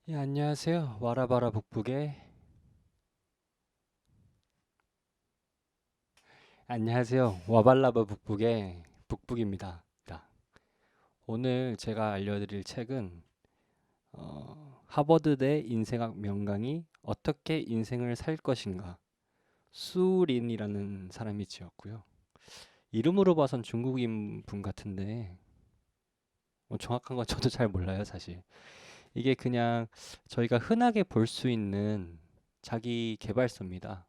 예, 안녕하세요. 와라바라 북북의 안녕하세요. 와발라바 북북의 북북입니다. 오늘 제가 알려드릴 책은 하버드대 인생학 명강이 어떻게 인생을 살 것인가 수린이라는 사람이 지었고요. 이름으로 봐선 중국인 분 같은데 정확한 건 저도 잘 몰라요, 사실. 이게 그냥 저희가 흔하게 볼 수 있는 자기 계발서입니다.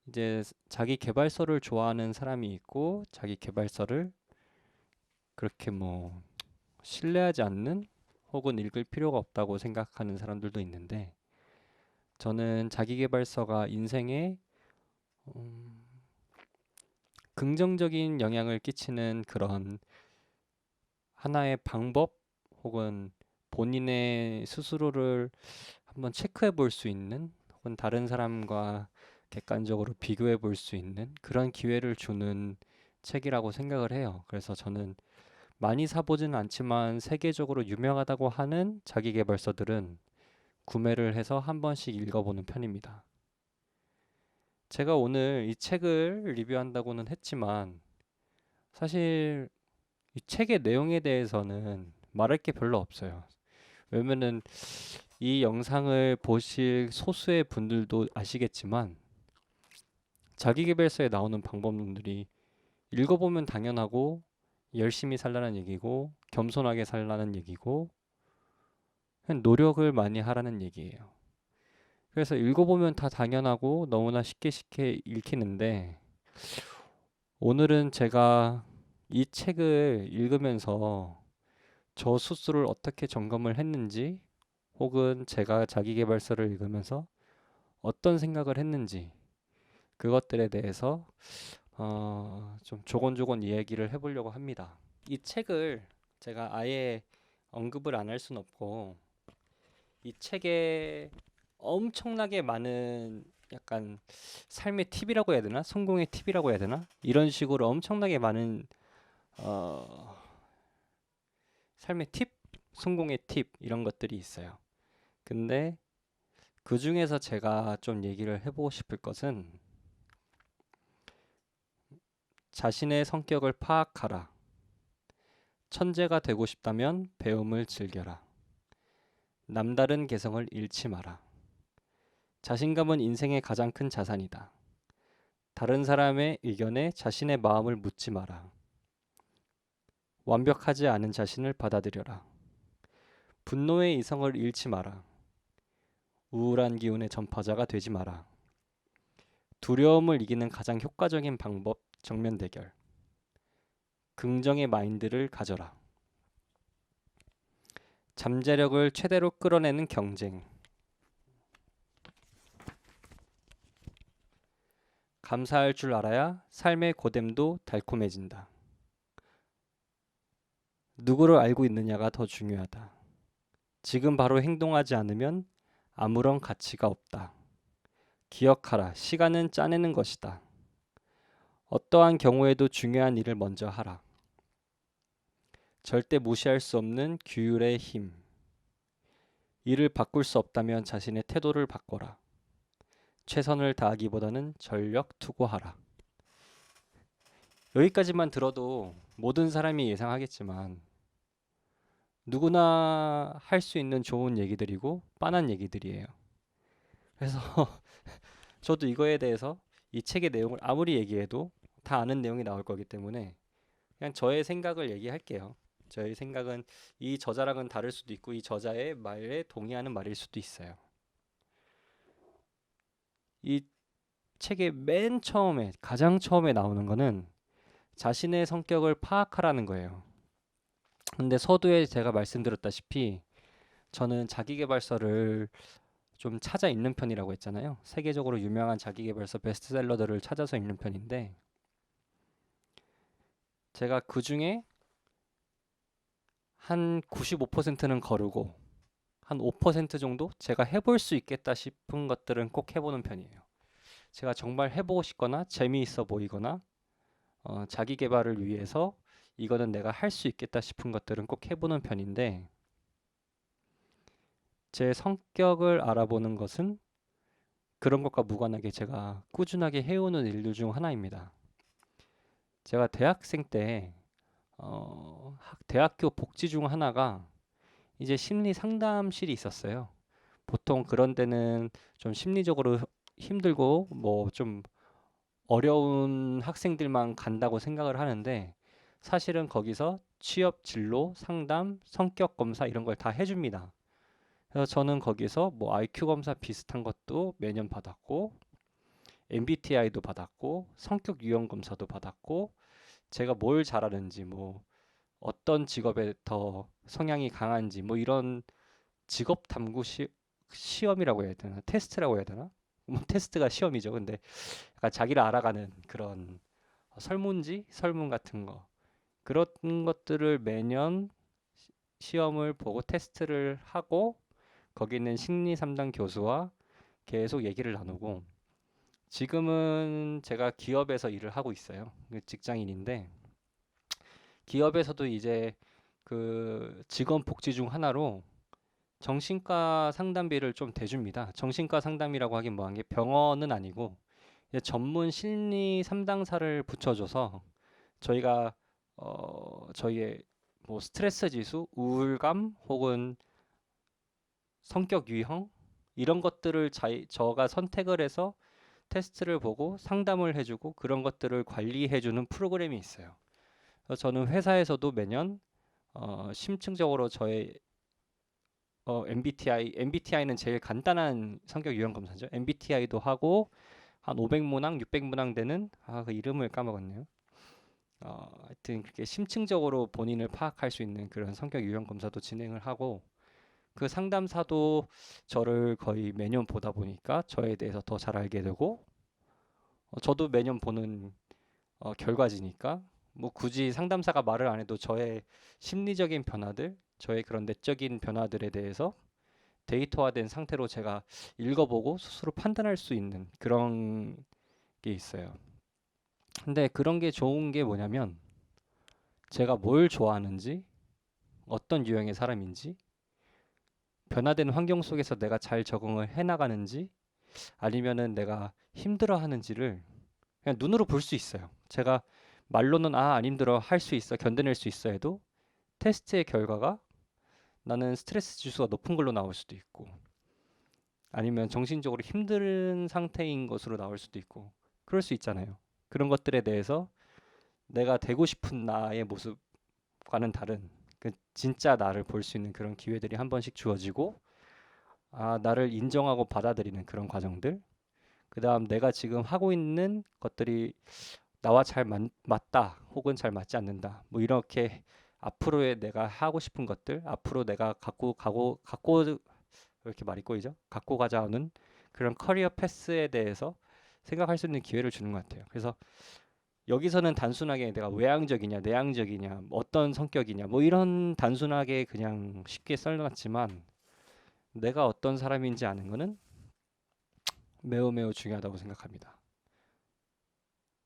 이제 자기 계발서를 좋아하는 사람이 있고 자기 계발서를 그렇게 신뢰하지 않는 혹은 읽을 필요가 없다고 생각하는 사람들도 있는데 저는 자기 계발서가 인생에 음, 긍정적인 영향을 끼치는 그런 하나의 방법 혹은 본인의 스스로를 한번 체크해 볼 수 있는 혹은 다른 사람과 객관적으로 비교해 볼 수 있는 그런 기회를 주는 책이라고 생각을 해요. 그래서 저는 많이 사보지는 않지만 세계적으로 유명하다고 하는 자기계발서들은 구매를 해서 한 번씩 읽어보는 편입니다. 제가 오늘 이 책을 리뷰한다고는 했지만 사실 이 책의 내용에 대해서는 말할 게 별로 없어요. 왜냐면은 이 영상을 보실 소수의 분들도 아시겠지만 자기계발서에 나오는 방법론들이 읽어보면 당연하고 열심히 살라는 얘기고 겸손하게 살라는 얘기고 그냥 노력을 많이 하라는 얘기예요. 그래서 읽어보면 다 당연하고 너무나 쉽게 읽히는데 오늘은 제가 이 책을 읽으면서 저 스스로를 어떻게 점검을 했는지 혹은 제가 자기계발서를 읽으면서 어떤 생각을 했는지 그것들에 대해서 좀 조곤조곤 이야기를 해보려고 합니다. 이 책을 제가 아예 언급을 안 할 순 없고 이 책에 엄청나게 많은 약간 삶의 팁이라고 해야 되나? 성공의 팁이라고 해야 되나? 이런 식으로 엄청나게 많은 어, 삶의 팁, 성공의 팁 이런 것들이 있어요. 근데 그 중에서 제가 좀 얘기를 해보고 싶을 것은 자신의 성격을 파악하라. 천재가 되고 싶다면 배움을 즐겨라. 남다른 개성을 잃지 마라. 자신감은 인생의 가장 큰 자산이다. 다른 사람의 의견에 자신의 마음을 묻지 마라. 완벽하지 않은 자신을 받아들여라. 분노의 이성을 잃지 마라. 우울한 기운의 전파자가 되지 마라. 두려움을 이기는 가장 효과적인 방법, 정면 대결. 긍정의 마인드를 가져라. 잠재력을 최대로 끌어내는 경쟁. 감사할 줄 알아야 삶의 고됨도 달콤해진다. 누구를 알고 있느냐가 더 중요하다. 지금 바로 행동하지 않으면 아무런 가치가 없다. 기억하라. 시간은 짜내는 것이다. 어떠한 경우에도 중요한 일을 먼저 하라. 절대 무시할 수 없는 규율의 힘. 이를 바꿀 수 없다면 자신의 태도를 바꿔라. 최선을 다하기보다는 전력 투구하라. 여기까지만 들어도 모든 사람이 예상하겠지만 누구나 할 수 있는 좋은 얘기들이고 빤한 얘기들이에요. 그래서 저도 이거에 대해서 이 책의 내용을 아무리 얘기해도 다 아는 내용이 나올 거기 때문에 그냥 저의 생각을 얘기할게요. 저의 생각은 이 저자랑은 다를 수도 있고 이 저자의 말에 동의하는 말일 수도 있어요. 이 책의 맨 처음에 가장 처음에 나오는 거는 자신의 성격을 파악하라는 거예요. 근데 서두에 제가 말씀드렸다시피 저는 자기계발서를 좀 찾아 읽는 편이라고 했잖아요. 세계적으로 유명한 자기계발서 베스트셀러들을 찾아서 읽는 편인데 제가 그 중에 한 95%는 거르고 한 5% 정도 제가 해볼 수 있겠다 싶은 것들은 꼭 해보는 편이에요. 제가 정말 해보고 싶거나 재미있어 보이거나 자기 개발을 위해서 이거는 내가 할 수 있겠다 싶은 것들은 꼭 해보는 편인데 제 성격을 알아보는 것은 그런 것과 무관하게 제가 꾸준하게 해오는 일들 중 하나입니다. 제가 대학생 때 대학교 복지 중 하나가 이제 심리 상담실이 있었어요. 보통 그런 데는 좀 심리적으로 힘들고 뭐 좀 어려운 학생들만 간다고 생각을 하는데 사실은 거기서 취업 진로, 상담, 성격 검사 이런 걸 다 해줍니다. 그래서 저는 거기서 뭐 IQ 검사 비슷한 것도 매년 받았고 MBTI도 받았고 성격 유형 검사도 받았고 제가 뭘 잘하는지 뭐 어떤 직업에 더 성향이 강한지 뭐 이런 직업 탐구 시험이라고 해야 되나? 테스트라고 해야 되나? 뭐 테스트가 시험이죠. 근데 약간 자기를 알아가는 그런 설문지, 설문 같은 거. 그런 것들을 매년 시험을 보고 테스트를 하고 거기 있는 심리 상담 교수와 계속 얘기를 나누고 지금은 제가 기업에서 일을 하고 있어요. 직장인인데 기업에서도 이제 그 직원 복지 중 하나로 정신과 상담비를 좀 대줍니다. 정신과 상담이라고 하긴 뭐한 게 병원은 아니고 이제 전문 심리 상담사를 붙여줘서 저희가 저희의 뭐 스트레스 지수, 우울감 혹은 성격 유형 이런 것들을 저가 선택을 해서 테스트를 보고 상담을 해주고 그런 것들을 관리해주는 프로그램이 있어요. 그래서 저는 회사에서도 매년 심층적으로 저의 MBTI는 제일 간단한 성격 유형 검사죠. MBTI도 하고 한 500문항, 600문항 되는 그 이름을 까먹었네요. 하여튼 그렇게 심층적으로 본인을 파악할 수 있는 그런 성격 유형 검사도 진행을 하고 그 상담사도 저를 거의 매년 보다 보니까 저에 대해서 더 잘 알게 되고 저도 매년 보는 결과지니까 뭐 굳이 상담사가 말을 안 해도 저의 심리적인 변화들, 저의 그런 내적인 변화들에 대해서 데이터화된 상태로 제가 읽어보고 스스로 판단할 수 있는 그런 게 있어요. 근데 그런 게 좋은 게 뭐냐면 제가 뭘 좋아하는지, 어떤 유형의 사람인지, 변화된 환경 속에서 내가 잘 적응을 해나가는지, 아니면은 내가 힘들어하는지를 그냥 눈으로 볼 수 있어요. 제가 말로는 안 힘들어, 할 수 있어, 견뎌낼 수 있어 해도 테스트의 결과가 나는 스트레스 지수가 높은 걸로 나올 수도 있고, 아니면 정신적으로 힘든 상태인 것으로 나올 수도 있고, 그럴 수 있잖아요. 그런 것들에 대해서 내가 되고 싶은 나의 모습과는 다른 그 진짜 나를 볼 수 있는 그런 기회들이 한 번씩 주어지고, 나를 인정하고 받아들이는 그런 과정들, 그 다음 내가 지금 하고 있는 것들이 나와 잘 맞다 혹은 잘 맞지 않는다 뭐 이렇게 앞으로의 내가 하고 싶은 것들 앞으로 내가 갖고 왜 이렇게 말이 꼬이죠? 갖고 가자 하는 그런 커리어 패스에 대해서 생각할 수 있는 기회를 주는 것 같아요. 그래서 여기서는 단순하게 내가 외향적이냐 내향적이냐 어떤 성격이냐 뭐 이런 단순하게 그냥 쉽게 썰어놨지만 내가 어떤 사람인지 아는 거는 매우 매우 중요하다고 생각합니다.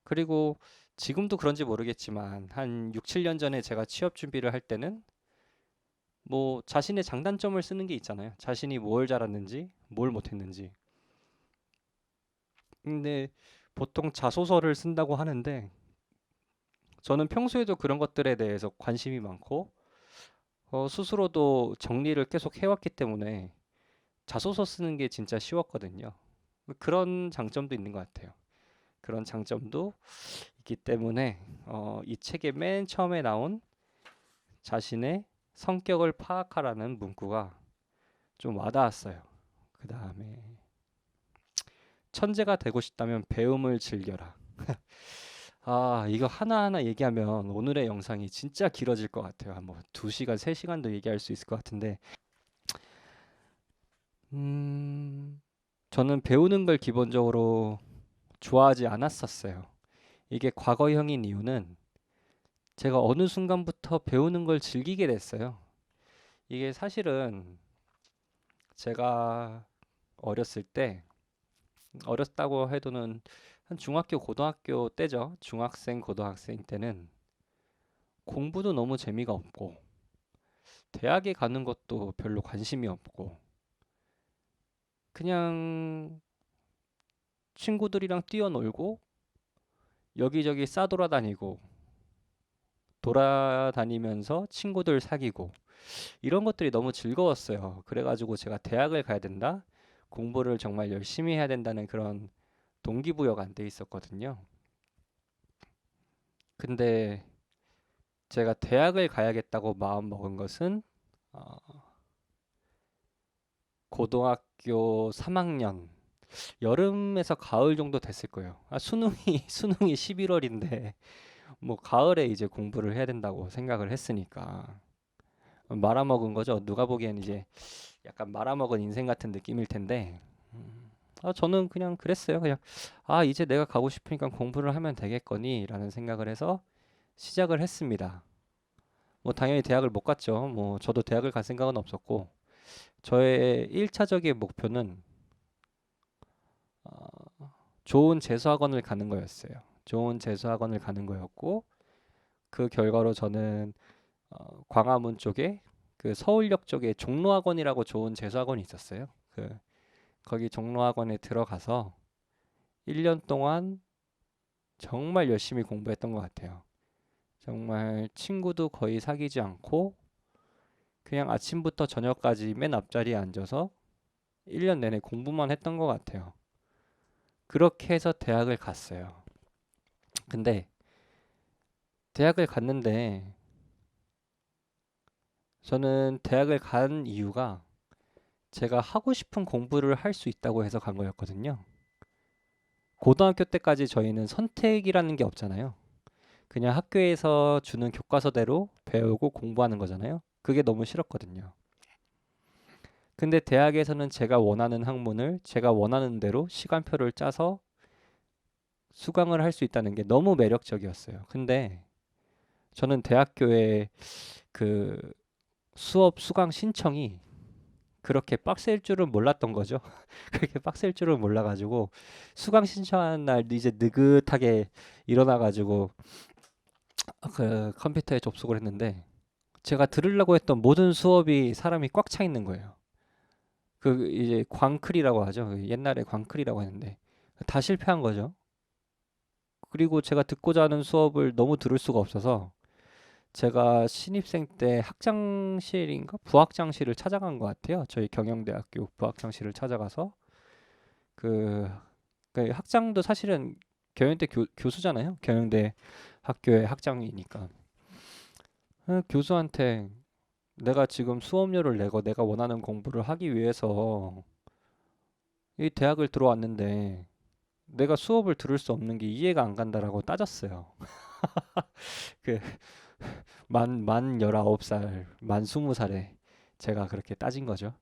그리고 지금도 그런지 모르겠지만 한 6, 7년 전에 제가 취업 준비를 할 때는 뭐 자신의 장단점을 쓰는 게 있잖아요. 자신이 뭘 잘했는지, 뭘 못했는지. 근데 보통 자소서를 쓴다고 하는데 저는 평소에도 그런 것들에 대해서 관심이 많고 스스로도 정리를 계속 해왔기 때문에 자소서 쓰는 게 진짜 쉬웠거든요. 그런 장점도 있는 것 같아요. 그런 장점도 있기 때문에 이 책의 맨 처음에 나온 자신의 성격을 파악하라는 문구가 좀 와닿았어요. 그 다음에 천재가 되고 싶다면 배움을 즐겨라. 이거 하나하나 얘기하면 오늘의 영상이 진짜 길어질 것 같아요. 한 뭐 2시간, 3시간도 얘기할 수 있을 것 같은데 저는 배우는 걸 기본적으로 좋아하지 않았었어요. 이게 과거형인 이유는 제가 어느 순간부터 배우는 걸 즐기게 됐어요. 이게 사실은 제가 어렸을 때 어렸다고 해도는 한 중학교, 고등학교 때죠. 중학생, 고등학생 때는 공부도 너무 재미가 없고 대학에 가는 것도 별로 관심이 없고 그냥 친구들이랑 뛰어놀고 여기저기 싸돌아다니고 돌아다니면서 친구들 사귀고 이런 것들이 너무 즐거웠어요. 그래가지고 제가 대학을 가야 된다, 공부를 정말 열심히 해야 된다는 그런 동기부여가 안 돼 있었거든요. 근데 제가 대학을 가야겠다고 마음 먹은 것은 어, 고등학교 3학년 여름에서 가을 정도 됐을 거예요. 수능이 수능이 11월인데 뭐 가을에 이제 공부를 해야 된다고 생각을 했으니까 말아먹은 거죠. 누가 보기엔 이제 약간 말아먹은 인생 같은 느낌일 텐데 저는 그냥 그랬어요. 그냥 이제 내가 가고 싶으니까 공부를 하면 되겠거니라는 생각을 해서 시작을 했습니다. 뭐 당연히 대학을 못 갔죠. 뭐 저도 대학을 갈 생각은 없었고 저의 1차적인 목표는 어, 좋은 재수학원을 가는 거였어요. 좋은 재수학원을 가는 거였고 그 결과로 저는 광화문 쪽에 그 서울역 쪽에 종로학원이라고 좋은 재수학원이 있었어요. 거기 종로학원에 들어가서 1년 동안 정말 열심히 공부했던 것 같아요. 정말 친구도 거의 사귀지 않고 그냥 아침부터 저녁까지 맨 앞자리에 앉아서 1년 내내 공부만 했던 것 같아요. 그렇게 해서 대학을 갔어요. 근데 대학을 갔는데 저는 대학을 간 이유가 제가 하고 싶은 공부를 할 수 있다고 해서 간 거였거든요. 고등학교 때까지 저희는 선택이라는 게 없잖아요. 그냥 학교에서 주는 교과서대로 배우고 공부하는 거잖아요. 그게 너무 싫었거든요. 근데 대학에서는 제가 원하는 학문을 제가 원하는 대로 시간표를 짜서 수강을 할 수 있다는 게 너무 매력적이었어요. 근데 저는 대학교에 그 수업 수강 신청이 그렇게 빡셀 줄은 몰랐던 거죠. 그렇게 빡셀 줄은 몰라가지고 수강 신청하는 날 이제 느긋하게 일어나가지고 그 컴퓨터에 접속을 했는데 제가 들으려고 했던 모든 수업이 사람이 꽉 차 있는 거예요. 그 이제 광클이라고 하죠. 옛날에 광클이라고 했는데 다 실패한 거죠. 그리고 제가 듣고자 하는 수업을 너무 들을 수가 없어서 제가 신입생 때 학장실인가 부학장실을 찾아간 것 같아요. 저희 경영대학교 부학장실을 찾아가서 그, 그 학장도 사실은 경영대 교수잖아요. 경영대 학교의 학장이니까. 교수한테 내가 지금 수업료를 내고 내가 원하는 공부를 하기 위해서 이 대학을 들어왔는데 내가 수업을 들을 수 없는 게 이해가 안 간다라고 따졌어요. 그 만 19살, 만 20살에 제가 그렇게 따진 거죠.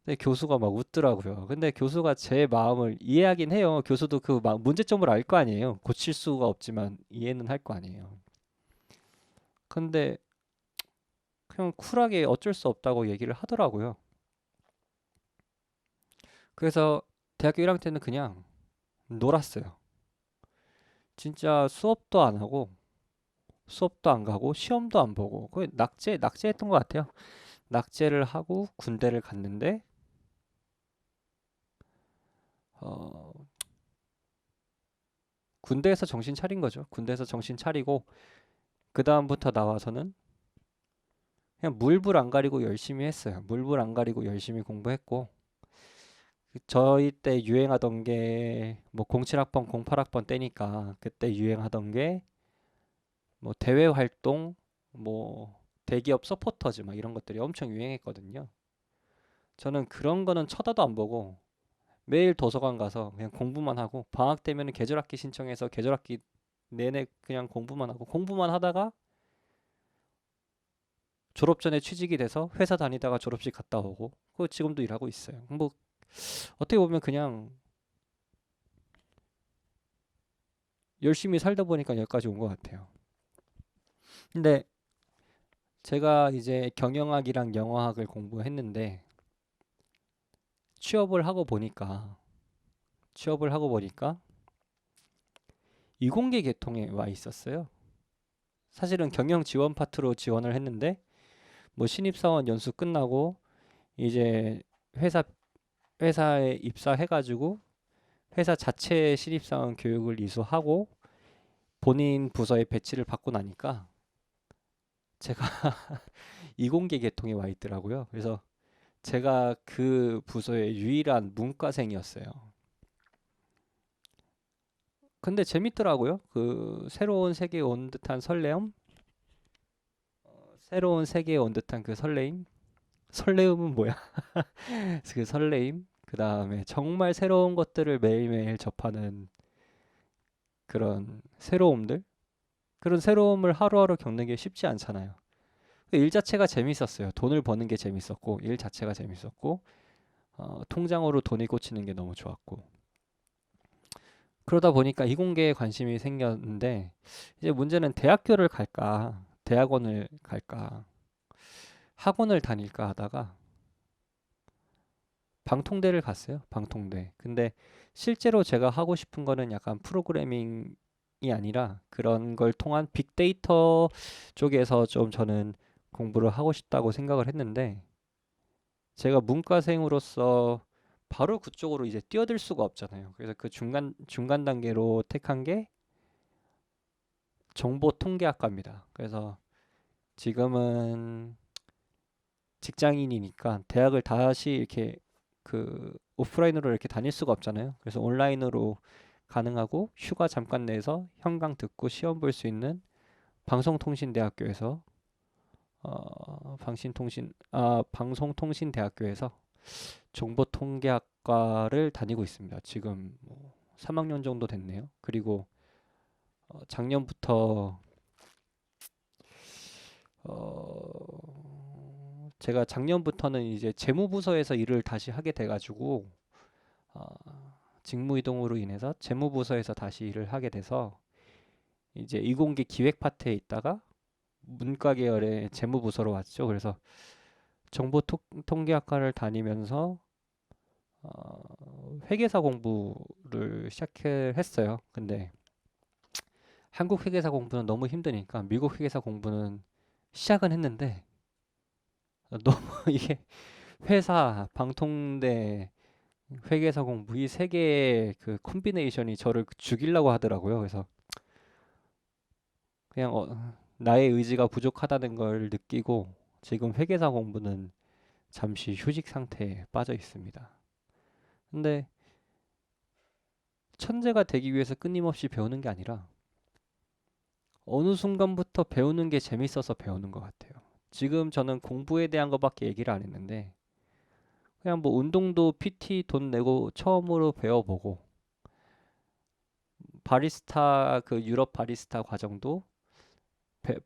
근데 교수가 막 웃더라고요. 근데 교수가 제 마음을 이해하긴 해요. 교수도 그 문제점을 알 거 아니에요. 고칠 수가 없지만 이해는 할 거 아니에요. 근데 그냥 쿨하게 어쩔 수 없다고 얘기를 하더라고요. 그래서 대학교 1학년 때는 그냥 놀았어요. 진짜 수업도 안 하고 수업도 안 가고 시험도 안 보고 거의 낙제했던 것 같아요. 낙제를 하고 군대를 갔는데 어, 군대에서 정신 차린 거죠. 군대에서 정신 차리고 그 다음부터 나와서는 그냥 물불 안 가리고 열심히 했어요. 물불 안 가리고 열심히 공부했고 저희 때 유행하던 게 뭐 07학번, 08학번 때니까 그때 유행하던 게 뭐 대외 활동, 뭐 대기업 서포터즈 막 이런 것들이 엄청 유행했거든요. 저는 그런 거는 쳐다도 안 보고 매일 도서관 가서 그냥 공부만 하고 방학 되면 계절학기 신청해서 계절학기 내내 그냥 공부만 하고 공부만 하다가 졸업 전에 취직이 돼서 회사 다니다가 졸업식 갔다 오고 그 지금도 일하고 있어요. 뭐 어떻게 보면 그냥 열심히 살다 보니까 여기까지 온 것 같아요. 근데 제가 이제 경영학이랑 영어학을 공부했는데 취업을 하고 보니까 취업을 하고 보니까 이공계 계통에 와 있었어요. 사실은 경영 지원 파트로 지원을 했는데 뭐 신입사원 연수 끝나고 이제 회사 회사에 입사해가지고 회사 자체 신입사원 교육을 이수하고 본인 부서에 배치를 받고 나니까 제가 이공계 계통에 와 있더라고요. 그래서 제가 그 부서의 유일한 문과생이었어요. 근데 재밌더라고요. 그 새로운 세계에 온 듯한 설레임, 새로운 세계에 온 듯한 그 설레임, 설레임은 뭐야? 그 설레임, 그 다음에 정말 새로운 것들을 매일매일 접하는 그런 새로움들, 그런 새로움을 하루하루 겪는 게 쉽지 않잖아요. 그 일 자체가 재밌었어요. 돈을 버는 게 재밌었고, 일 자체가 재밌었고, 통장으로 돈이 꽂히는 게 너무 좋았고. 그러다 보니까 이공계에 관심이 생겼는데, 이제 문제는 대학교를 갈까, 대학원을 갈까, 학원을 다닐까 하다가 방통대를 갔어요. 방통대. 근데 실제로 제가 하고 싶은 거는 약간 프로그래밍이 아니라 그런 걸 통한 빅데이터 쪽에서 좀 저는 공부를 하고 싶다고 생각을 했는데 제가 문과생으로서 바로 그쪽으로 이제 뛰어들 수가 없잖아요. 그래서 그 중간 단계로 택한 게 정보통계학과입니다. 그래서 지금은 직장인이니까 대학을 다시 이렇게 그 오프라인으로 이렇게 다닐 수가 없잖아요. 그래서 온라인으로 가능하고 휴가 잠깐 내서 현강 듣고 시험 볼 수 있는 방송통신대학교에서 방송통신대학교에서 정보통계학과를 다니고 있습니다. 지금 뭐 3학년 정도 됐네요. 그리고 작년부터 제가 작년부터는 이제 재무부서에서 일을 다시 하게 돼가지고 어, 직무 이동으로 인해서 재무부서에서 다시 일을 하게 돼서 이제 이공계 기획 파트에 있다가 문과 계열의 재무부서로 왔죠. 그래서 정보통계학과를 다니면서 회계사 공부를 시작했어요. 근데 한국 회계사 공부는 너무 힘드니까 미국 회계사 공부는 시작은 했는데 너무 이게 회사, 방통대, 회계사 공부 이 세 개의 그 콤비네이션이 저를 죽이려고 하더라고요. 그래서 그냥 나의 의지가 부족하다는 걸 느끼고 지금 회계사 공부는 잠시 휴직 상태에 빠져 있습니다. 근데 천재가 되기 위해서 끊임없이 배우는 게 아니라 어느 순간부터 배우는 게 재밌어서 배우는 것 같아요. 지금 저는 공부에 대한 것밖에 얘기를 안 했는데 그냥 뭐 운동도 PT 돈 내고 처음으로 배워보고 바리스타 그 유럽 바리스타 과정도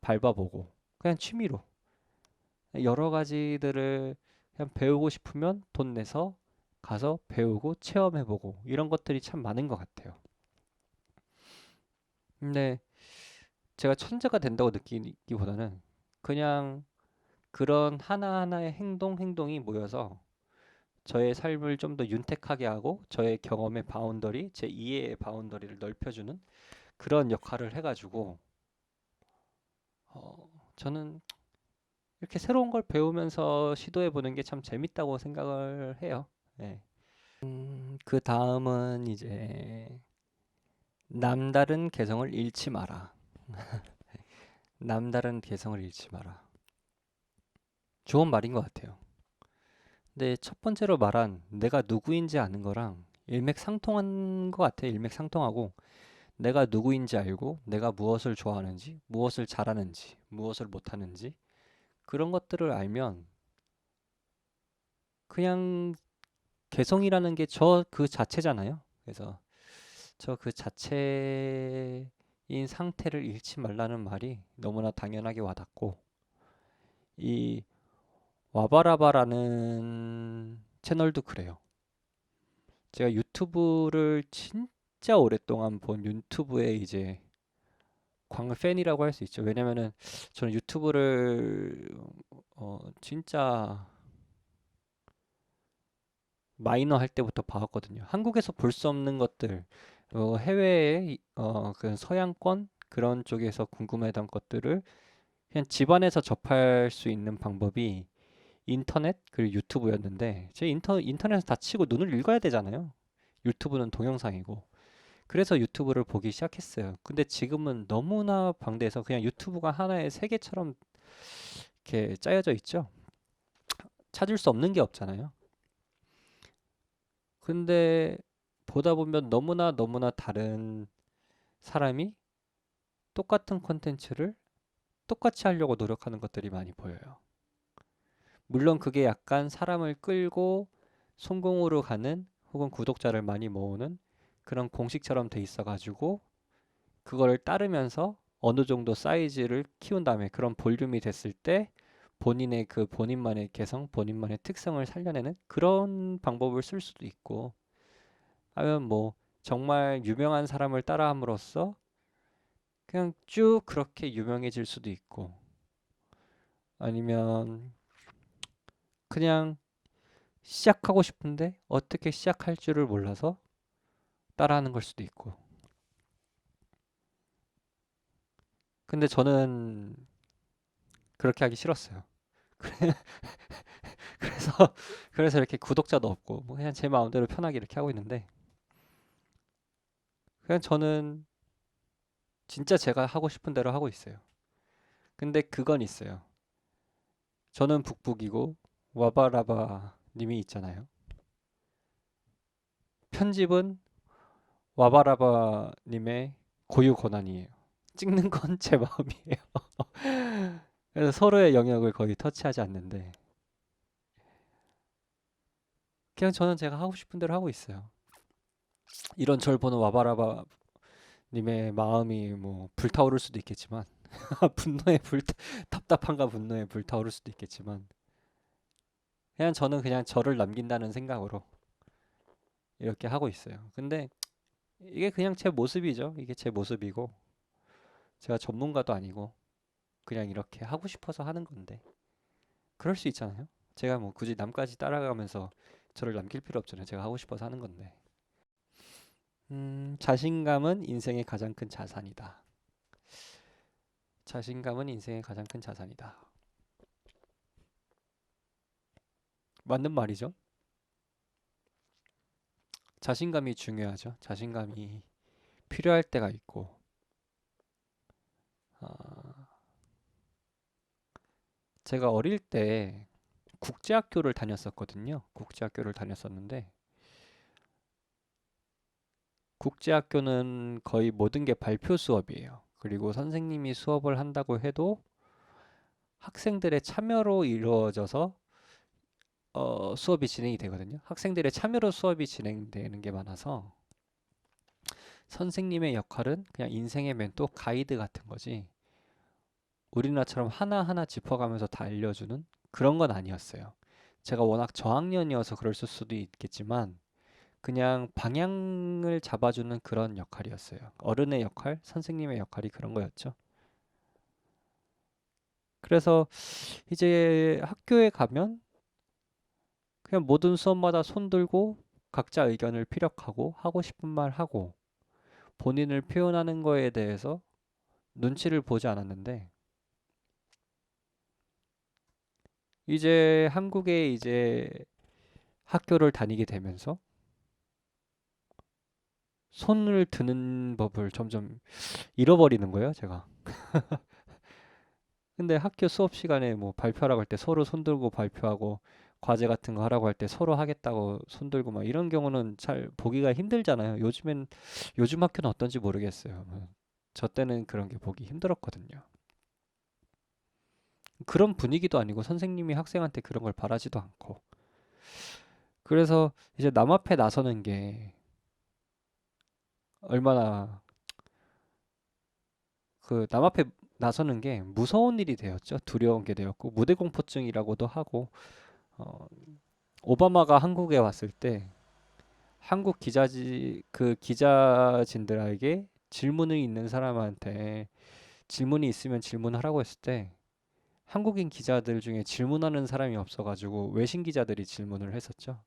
밟아보고 그냥 취미로 여러 가지들을 그냥 배우고 싶으면 돈 내서 가서 배우고 체험해보고 이런 것들이 참 많은 것 같아요. 근데 제가 천재가 된다고 느끼기보다는 그냥 그런 하나하나의 행동이 모여서 저의 삶을 좀 더 윤택하게 하고 저의 경험의 바운더리, 제 이해의 바운더리를 넓혀주는 그런 역할을 해가지고 저는 이렇게 새로운 걸 배우면서 시도해보는 게 참 재밌다고 생각을 해요. 네. 그 다음은 이제 남다른 개성을 잃지 마라. 남다른 개성을 잃지 마라. 좋은 말인 것 같아요. 근데 첫 번째로 말한 내가 누구인지 아는 거랑 일맥상통한 것 같아요. 일맥상통하고 내가 누구인지 알고 내가 무엇을 좋아하는지, 무엇을 잘하는지, 무엇을 못하는지 그런 것들을 알면 그냥 개성이라는 게 저 그 자체잖아요. 그래서 저 그 자체인 상태를 잃지 말라는 말이 너무나 당연하게 와닿고 이 와바라바라는 채널도 그래요. 제가 유튜브를 진짜 오랫동안 본 유튜브의 이제 광팬이라고 할 수 있죠. 왜냐면은 저는 유튜브를 진짜 마이너 할 때부터 봐왔거든요. 한국에서 볼 수 없는 것들, 해외의 그 서양권 그런 쪽에서 궁금했던 것들을 그냥 집안에서 접할 수 있는 방법이 인터넷 그리고 유튜브였는데 제 인터넷에서 다 치고 눈을 읽어야 되잖아요. 유튜브는 동영상이고. 그래서 유튜브를 보기 시작했어요. 근데 지금은 너무나 방대해서 그냥 유튜브가 하나의 세계처럼 이렇게 짜여져 있죠. 찾을 수 없는 게 없잖아요. 근데 보다 보면 너무나 너무나 다른 사람이 똑같은 콘텐츠를 똑같이 하려고 노력하는 것들이 많이 보여요. 물론 그게 약간 사람을 끌고 성공으로 가는 혹은 구독자를 많이 모으는 그런 공식처럼 돼 있어가지고 그거를 따르면서 어느 정도 사이즈를 키운 다음에 그런 볼륨이 됐을 때 본인의 그 본인만의 개성, 본인만의 특성을 살려내는 그런 방법을 쓸 수도 있고 아니면 뭐 정말 유명한 사람을 따라함으로써 그냥 쭉 그렇게 유명해질 수도 있고 아니면 그냥 시작하고 싶은데 어떻게 시작할 줄을 몰라서 따라하는 걸 수도 있고. 근데 저는 그렇게 하기 싫었어요. 그래서 그래서 이렇게 구독자도 없고 뭐 그냥 제 마음대로 편하게 이렇게 하고 있는데 그냥 저는 진짜 제가 하고 싶은 대로 하고 있어요. 근데 그건 있어요. 저는 북북이고 와바라바 님이 있잖아요. 편집은 와바라바 님의 고유 권한이에요. 찍는 건 제 마음이에요. 그래서 서로의 영역을 거의 터치하지 않는데 그냥 저는 제가 하고 싶은 대로 하고 있어요. 이런 절 보는 와바라바 님의 마음이 뭐 불타오를 수도 있겠지만 분노에 답답함과 분노에 불타오를 수도 있겠지만 그냥 저는 그냥 저를 남긴다는 생각으로 이렇게 하고 있어요. 근데 이게 그냥 제 모습이죠. 이게 제 모습이고 제가 전문가도 아니고 그냥 이렇게 하고 싶어서 하는 건데 그럴 수 있잖아요. 제가 뭐 굳이 남까지 따라가면서 저를 남길 필요 없잖아요. 제가 하고 싶어서 하는 건데. 자신감은 인생의 가장 큰 자산이다. 자신감은 인생의 가장 큰 자산이다. 맞는 말이죠. 자신감이 중요하죠. 자신감이 필요할 때가 있고, 아, 제가 어릴 때 국제학교를 다녔었거든요. 국제학교를 다녔었는데, 국제학교는 거의 모든 게 발표 수업이에요. 그리고 선생님이 수업을 한다고 해도 학생들의 참여로 이루어져서 수업이 진행이 되거든요. 학생들의 참여로 수업이 진행되는 게 많아서 선생님의 역할은 그냥 인생의 멘토 가이드 같은 거지. 우리나라처럼 하나하나 짚어가면서 다 알려주는 그런 건 아니었어요. 제가 워낙 저학년이어서 그럴 수도 있겠지만 그냥 방향을 잡아주는 그런 역할이었어요. 어른의 역할, 선생님의 역할이 그런 거였죠. 그래서 이제 학교에 가면 그냥 모든 수업마다 손 들고 각자 의견을 피력하고 하고 싶은 말 하고 본인을 표현하는 거에 대해서 눈치를 보지 않았는데 이제 한국에 이제 학교를 다니게 되면서 손을 드는 법을 점점 잃어버리는 거예요, 제가. 근데 학교 수업 시간에 뭐 발표하라고 할 때 서로 손 들고 발표하고 과제 같은 거 하라고 할 때 서로 하겠다고 손 들고 막 이런 경우는 잘 보기가 힘들잖아요. 요즘 학교는 어떤지 모르겠어요. 저 때는 그런 게 보기 힘들었거든요. 그런 분위기도 아니고 선생님이 학생한테 그런 걸 바라지도 않고. 그래서 이제 남 앞에 나서는 게 얼마나 그 남 앞에 나서는 게 무서운 일이 되었죠. 두려운 게 되었고 무대 공포증이라고도 하고 어, 오바마가 한국에 왔을 때 한국 그 기자진들에게 질문이 있는 사람한테 질문이 있으면 질문하라고 했을 때 한국인 기자들 중에 질문하는 사람이 없어가지고 외신 기자들이 질문을 했었죠.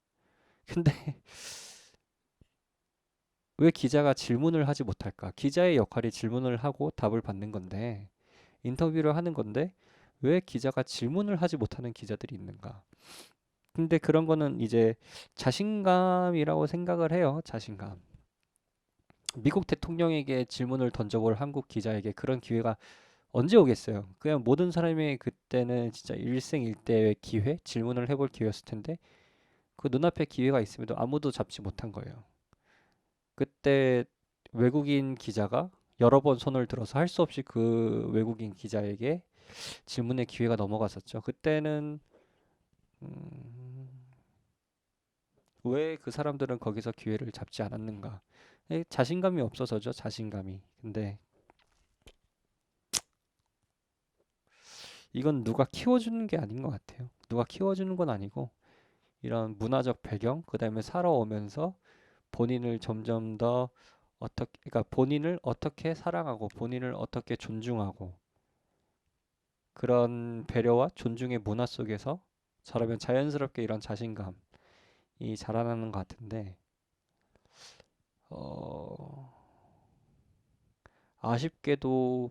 근데 왜 기자가 질문을 하지 못할까? 기자의 역할이 질문을 하고 답을 받는 건데 인터뷰를 하는 건데 왜 기자가 질문을 하지 못하는 기자들이 있는가? 근데 그런 거는 이제 자신감이라고 생각을 해요. 자신감. 미국 대통령에게 질문을 던져볼 한국 기자에게 그런 기회가 언제 오겠어요? 그냥 모든 사람이 그때는 진짜 일생일대의 기회, 질문을 해볼 기회였을 텐데 그 눈앞에 기회가 있음에도 아무도 잡지 못한 거예요. 그때 외국인 기자가 여러 번 손을 들어서 할 수 없이 그 외국인 기자에게 질문의 기회가 넘어갔었죠. 그때는 음, 왜 그 사람들은 거기서 기회를 잡지 않았는가? 자신감이 없어서죠, 자신감이. 근데 이건 누가 키워주는 게 아닌 것 같아요. 누가 키워주는 건 아니고 이런 문화적 배경, 그다음에 살아오면서 본인을 점점 더 어떻게, 그러니까 본인을 어떻게 사랑하고 본인을 어떻게 존중하고 그런 배려와 존중의 문화 속에서 저라면 자연스럽게 이런 자신감이 자라나는 것 같은데 어, 아쉽게도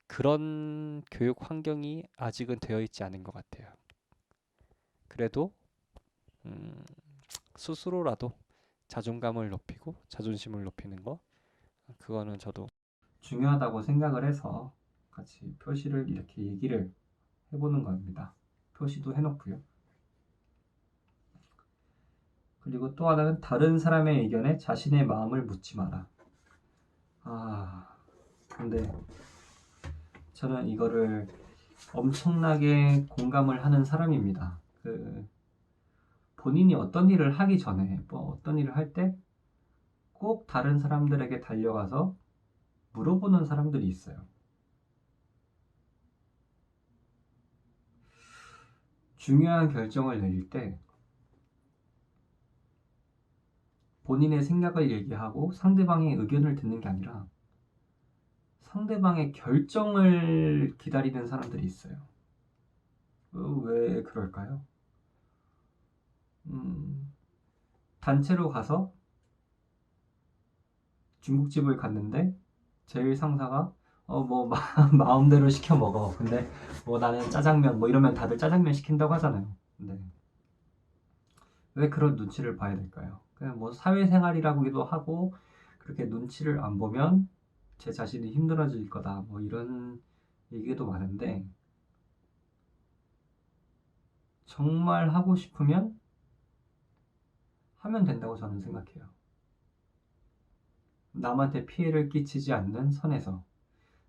그런 교육 환경이 아직은 되어 있지 않은 것 같아요. 그래도 음, 스스로라도 자존감을 높이고 자존심을 높이는 거 그거는 저도 중요하다고 생각을 해서 같이 표시를 이렇게 얘기를 해보는 겁니다. 표시도 해놓고요. 그리고 또 하나는 다른 사람의 의견에 자신의 마음을 묻지 마라. 아, 근데 저는 이거를 엄청나게 공감을 하는 사람입니다. 본인이 어떤 일을 하기 전에, 뭐 어떤 일을 할 때 꼭 다른 사람들에게 달려가서 물어보는 사람들이 있어요. 중요한 결정을 내릴 때 본인의 생각을 얘기하고 상대방의 의견을 듣는 게 아니라 상대방의 결정을 기다리는 사람들이 있어요. 왜 그럴까요? 음, 단체로 가서 중국집을 갔는데 제일 상사가 뭐 마음대로 시켜 먹어. 근데 뭐 나는 짜장면 뭐 이러면 다들 짜장면 시킨다고 하잖아요. 근데 왜 그런 눈치를 봐야 될까요? 그냥 뭐 사회생활이라고도 하고 그렇게 눈치를 안 보면 제 자신이 힘들어질 거다. 뭐 이런 얘기도 많은데 정말 하고 싶으면 하면 된다고 저는 생각해요. 남한테 피해를 끼치지 않는 선에서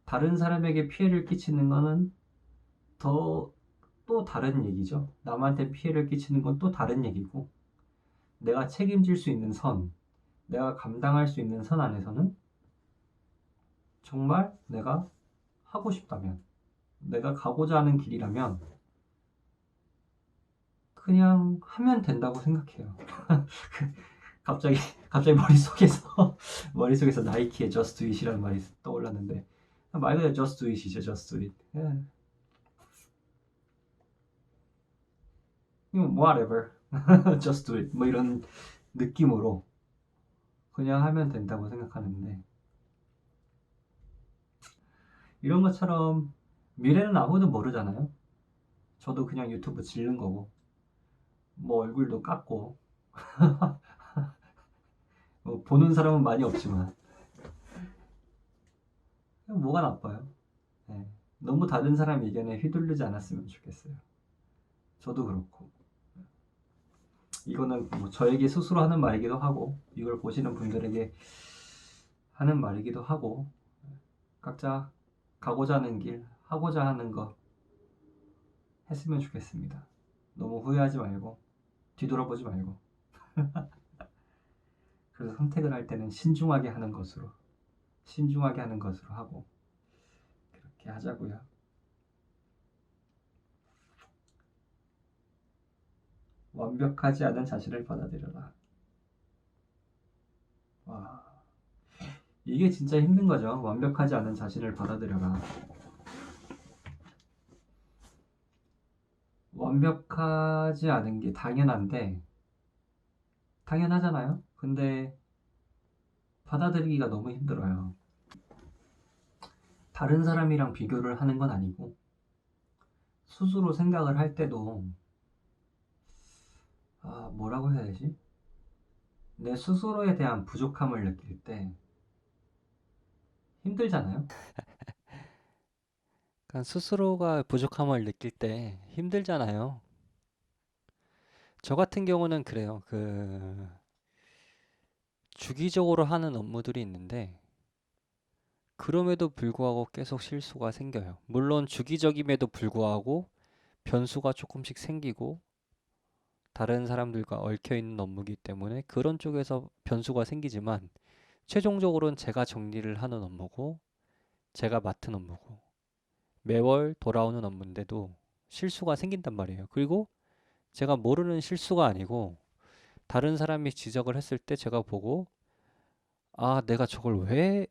다른 사람에게 피해를 끼치는 거는 더 또 다른 얘기죠. 남한테 피해를 끼치는 건 또 다른 얘기고 내가 책임질 수 있는 선, 내가 감당할 수 있는 선 안에서는 정말 내가 하고 싶다면 내가 가고자 하는 길이라면 그냥 하면 된다고 생각해요. 갑자기 갑자기 머릿속에서 나이키의 Just Do It이라는 말이 떠올랐는데 말 그대로 Just Do It이죠. Just Do It. 예. Whatever. Just Do It. 뭐 이런 느낌으로 그냥 하면 된다고 생각하는데 이런 것처럼 미래는 아무도 모르잖아요. 저도 그냥 유튜브 지른 거고 뭐 얼굴도 깎고 뭐 보는 사람은 많이 없지만 뭐가 나빠요. 네. 너무 다른 사람 의견에 휘둘리지 않았으면 좋겠어요. 저도 그렇고 이거는 뭐 저에게 스스로 하는 말이기도 하고 이걸 보시는 분들에게 하는 말이기도 하고 각자 가고자 하는 길 하고자 하는 거 했으면 좋겠습니다. 너무 후회하지 말고 뒤돌아보지 말고 그래서 선택을 할 때는 신중하게 하는 것으로 하고 그렇게 하자고요. 완벽하지 않은 자신을 받아들여라. 와, 이게 진짜 힘든 거죠. 완벽하지 않은 자신을 받아들여라. 완벽하지 않은 게 당연한데, 당연하잖아요? 근데 받아들이기가 너무 힘들어요. 다른 사람이랑 비교를 하는 건 아니고, 스스로 생각을 할 때도, 뭐라고 해야 되지? 내 스스로에 대한 부족함을 느낄 때 힘들잖아요? 그러니까 스스로가 부족함을 느낄 때 힘들잖아요. 저 같은 경우는 그래요. 주기적으로 하는 업무들이 있는데, 그럼에도 불구하고 계속 실수가 생겨요. 물론 주기적임에도 불구하고 변수가 조금씩 생기고, 다른 사람들과 얽혀 있는 업무이기 때문에 그런 쪽에서 변수가 생기지만, 최종적으로는 제가 정리를 하는 업무고, 제가 맡은 업무고, 매월 돌아오는 업무인데도 실수가 생긴단 말이에요. 그리고 제가 모르는 실수가 아니고, 다른 사람이 지적을 했을 때 제가 보고, 내가 저걸 왜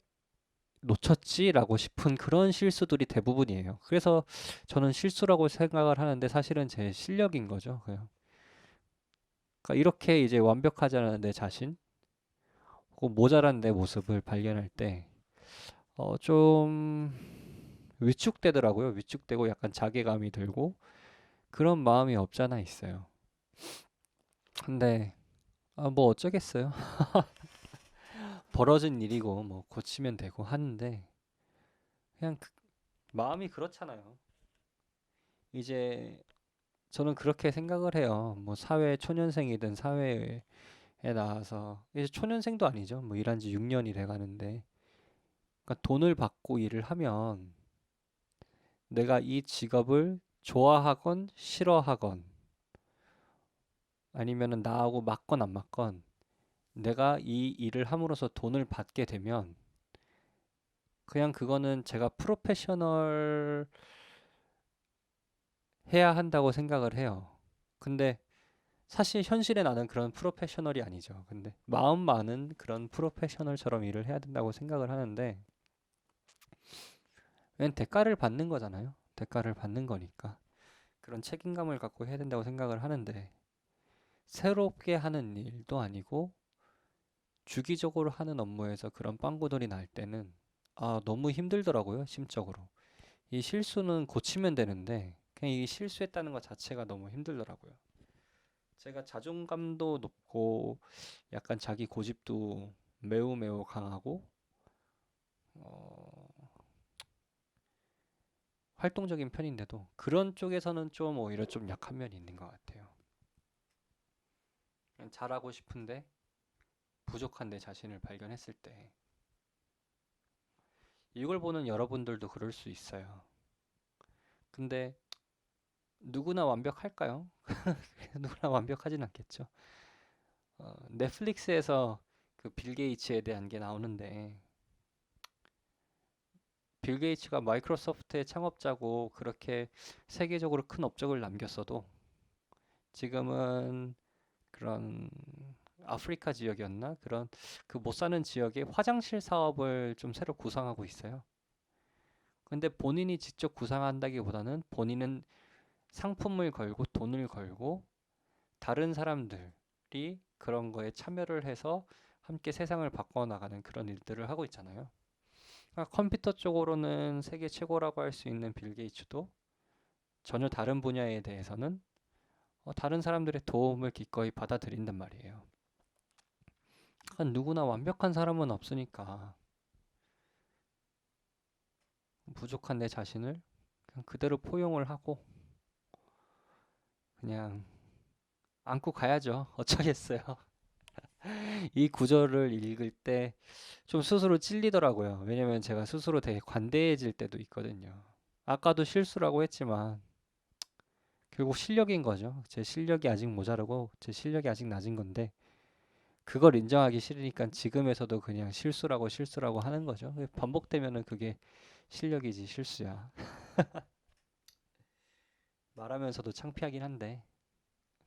놓쳤지라고 싶은 그런 실수들이 대부분이에요. 그래서 저는 실수라고 생각을 하는데 사실은 제 실력인 거죠. 그러니까 이렇게 이제 완벽하지 않은 내 자신, 혹은 모자란 내 모습을 발견할 때, 좀 위축되더라고요. 위축되고 약간 자괴감이 들고 그런 마음이 없잖아 있어요. 근데 뭐 어쩌겠어요. 벌어진 일이고 뭐 고치면 되고 하는데, 그냥 마음이 그렇잖아요. 이제 저는 그렇게 생각을 해요. 뭐 사회 초년생이든 사회에 나와서 이제 초년생도 아니죠. 뭐 일한 지 6년이 돼 가는데, 그러니까 돈을 받고 일을 하면 내가 이 직업을 좋아하건 싫어하건, 아니면은 나하고 맞건 안 맞건, 내가 이 일을 함으로써 돈을 받게 되면 그냥 그거는 제가 프로페셔널 해야 한다고 생각을 해요. 근데 사실 현실에 나는 그런 프로페셔널이 아니죠. 근데 마음 많은 그런 프로페셔널처럼 일을 해야 된다고 생각을 하는데, 왜냐면 대가를 받는 거잖아요. 대가를 받는 거니까 그런 책임감을 갖고 해야 된다고 생각을 하는데, 새롭게 하는 일도 아니고 주기적으로 하는 업무에서 그런 빵꾸들이 날 때는 너무 힘들더라고요. 심적으로. 이 실수는 고치면 되는데 그냥 이 실수했다는 것 자체가 너무 힘들더라고요. 제가 자존감도 높고 약간 자기 고집도 매우 매우 강하고, 어, 활동적인 편인데도 그런 쪽에서는 좀 오히려 좀 약한 면이 있는 것 같아요. 그냥 잘하고 싶은데 부족한 내 자신을 발견했을 때, 이걸 보는 여러분들도 그럴 수 있어요. 근데 누구나 완벽할까요? 누구나 완벽하진 않겠죠. 넷플릭스에서 그 빌 게이츠에 대한 게 나오는데, 빌 게이츠가 마이크로소프트의 창업자고 그렇게 세계적으로 큰 업적을 남겼어도 지금은 그런 아프리카 지역이었나? 그런 그 못 사는 지역에 화장실 사업을 좀 새로 구상하고 있어요. 근데 본인이 직접 구상한다기보다는 본인은 상품을 걸고 돈을 걸고 다른 사람들이 그런 거에 참여를 해서 함께 세상을 바꿔나가는 그런 일들을 하고 있잖아요. 그러니까 컴퓨터 쪽으로는 세계 최고라고 할 수 있는 빌 게이츠도 전혀 다른 분야에 대해서는 다른 사람들의 도움을 기꺼이 받아들인단 말이에요. 그러니까 누구나 완벽한 사람은 없으니까 부족한 내 자신을 그냥 그대로 포용을 하고 그냥 안고 가야죠. 어쩌겠어요. 이 구절을 읽을 때 좀 스스로 찔리더라고요. 왜냐면 제가 스스로 되게 관대해질 때도 있거든요. 아까도 실수라고 했지만 결국 실력인 거죠. 제 실력이 아직 모자르고 제 실력이 아직 낮은 건데, 그걸 인정하기 싫으니까 지금에서도 그냥 실수라고 하는 거죠. 반복되면은 그게 실력이지 실수야. 말하면서도 창피하긴 한데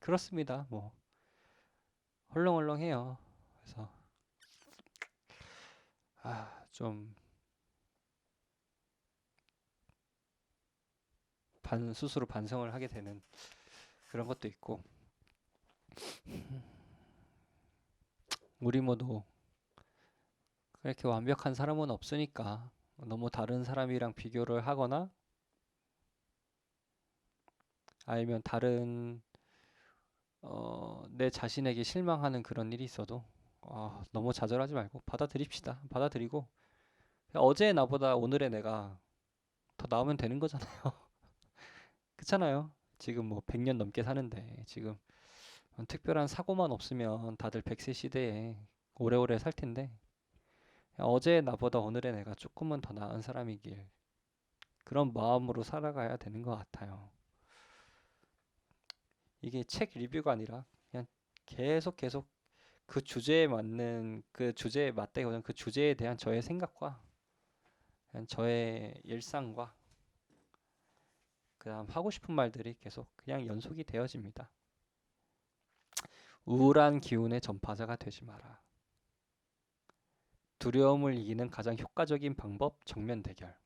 그렇습니다. 뭐 헐렁헐렁해요. 그래서 좀 스스로 반성을 하게 되는 그런 것도 있고, 우리 모두 그렇게 완벽한 사람은 없으니까 너무 다른 사람이랑 비교를 하거나 아니면 다른 내 자신에게 실망하는 그런 일이 있어도 너무 좌절하지 말고 받아들입시다. 받아들이고 어제의 나보다 오늘의 내가 더 나으면 되는 거잖아요. 그렇잖아요. 지금 뭐 100년 넘게 사는데 지금 특별한 사고만 없으면 다들 100세 시대에 오래오래 살 텐데 어제의 나보다 오늘의 내가 조금은 더 나은 사람이길 그런 마음으로 살아가야 되는 것 같아요. 이게 책 리뷰가 아니라 그냥 계속 그 주제에 맞는 그 주제에 맞다기보다는 그 주제에 대한 저의 생각과 그냥 저의 일상과 그다음 하고 싶은 말들이 계속 그냥 연속이 되어집니다. 우울한 기운의 전파자가 되지 마라. 두려움을 이기는 가장 효과적인 방법 정면 대결.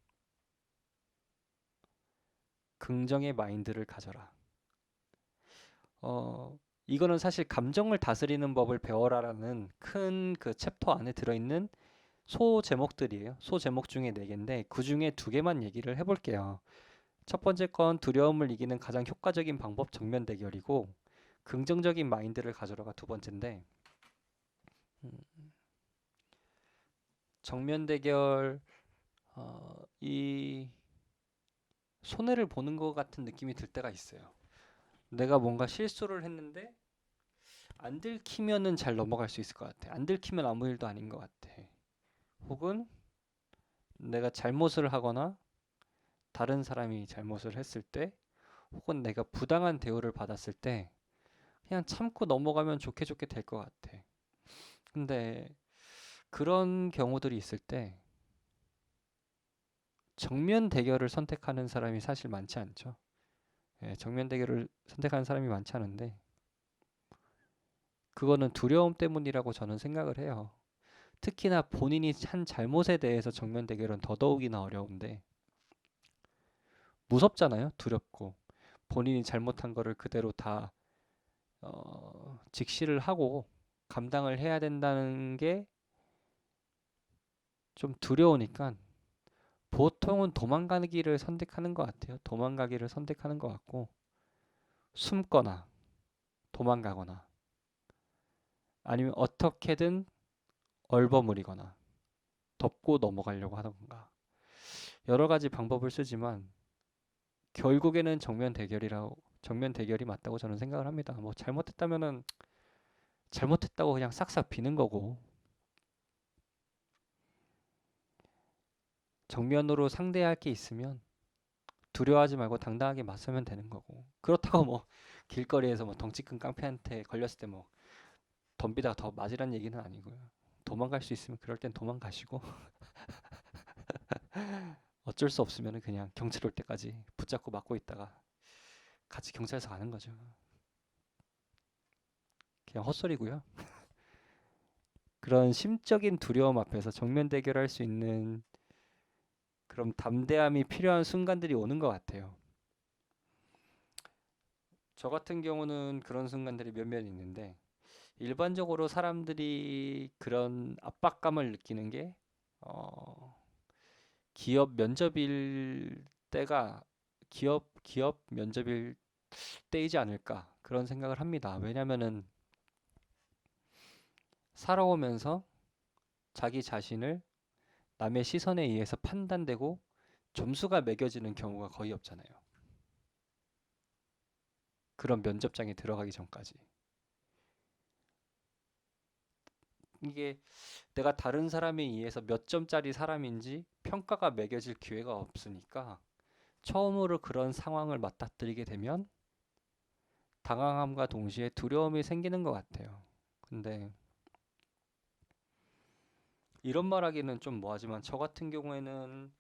긍정의 마인드를 가져라. 이거는 사실 감정을 다스리는 법을 배워라라는 큰 그 챕터 안에 들어있는 소 제목들이에요. 소 제목 중에 4개인데 그 중에 2개만 얘기를 해볼게요. 첫 번째 건 두려움을 이기는 가장 효과적인 방법 정면 대결이고 긍정적인 마인드를 가져라가 2번째인데 정면 대결 이 손해를 보는 것 같은 느낌이 들 때가 있어요. 내가 뭔가 실수를 했는데 안 들키면은 잘 넘어갈 수 있을 것 같아. 안 들키면 아무 일도 아닌 것 같아. 혹은 내가 잘못을 하거나 다른 사람이 잘못을 했을 때 혹은 내가 부당한 대우를 받았을 때 그냥 참고 넘어가면 좋게 좋게 될 것 같아. 근데 그런 경우들이 있을 때 정면 대결을 선택하는 사람이 사실 많지 않죠. 예, 정면 대결을 선택하는 사람이 많지 않은데 그거는 두려움 때문이라고 저는 생각을 해요. 특히나 본인이 한 잘못에 대해서 정면 대결은 더더욱이나 어려운데 무섭잖아요. 두렵고 본인이 잘못한 거를 그대로 다 직시를 하고 감당을 해야 된다는 게 좀 두려우니까 보통은 도망가기를 선택하는 것 같아요. 도망가기를 선택하는 것 같고 숨거나 도망가거나 아니면 어떻게든 얼버무리거나 덮고 넘어가려고 하던가 여러 가지 방법을 쓰지만 결국에는 정면 대결이 맞다고 저는 생각을 합니다. 뭐 잘못했다면은 잘못했다고 그냥 싹싹 비는 거고 정면으로 상대할 게 있으면 두려워하지 말고 당당하게 맞서면 되는 거고 그렇다고 뭐 길거리에서 뭐 덩치 큰 깡패한테 걸렸을 때 뭐 덤비다가 더 맞으란 얘기는 아니고요. 도망갈 수 있으면 그럴 땐 도망가시고 어쩔 수 없으면 그냥 경찰 올 때까지 붙잡고 맞고 있다가 같이 경찰서 가는 거죠. 그냥 헛소리고요. 그런 심적인 두려움 앞에서 정면 대결할 수 있는 그런 담대함이 필요한 순간들이 오는 것 같아요. 저 같은 경우는 그런 순간들이 몇몇 있는데 일반적으로 사람들이 그런 압박감을 느끼는 게 어, 기업 면접일 때가 기업 면접일 때이지 않을까 그런 생각을 합니다. 왜냐면은 살아오면서 자기 자신을 남의 시선에 의해서 판단되고 점수가 매겨지는 경우가 거의 없잖아요. 그런 면접장에 들어가기 전까지. 이게 내가 다른 사람에 의해서 몇 점짜리 사람인지 평가가 매겨질 기회가 없으니까 처음으로 그런 상황을 맞닥뜨리게 되면 당황함과 동시에 두려움이 생기는 것 같아요. 근데 이런 말하기는 좀 뭐하지만 저 같은 경우에는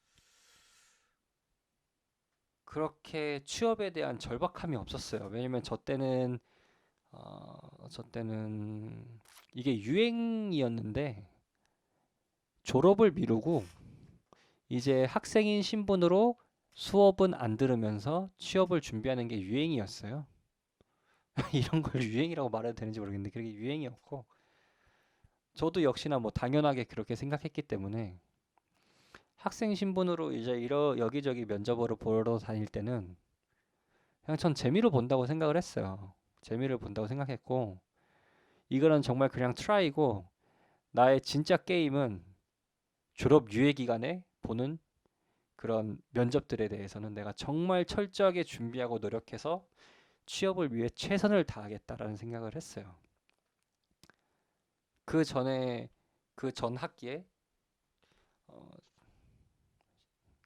그렇게 취업에 대한 절박함이 없었어요. 왜냐면 저 때는 이게 유행이었는데 졸업을 미루고 이제 학생인 신분으로 수업은 안 들으면서 취업을 준비하는 게 유행이었어요. 이런 걸 유행이라고 말해도 되는지 모르겠는데 그게 유행이었고 저도 역시나 뭐 당연하게 그렇게 생각했기 때문에 학생 신분으로 이제 여기저기 면접으로 보러 다닐 때는 그냥 전 재미로 본다고 생각을 했어요. 재미를 본다고 생각했고, 이거는 정말 그냥 트라이고, 나의 진짜 게임은 졸업 유예 기간에 보는 그런 면접들에 대해서는 내가 정말 철저하게 준비하고 노력해서 취업을 위해 최선을 다하겠다라는 생각을 했어요. 그 전에 그 전 학기에 어,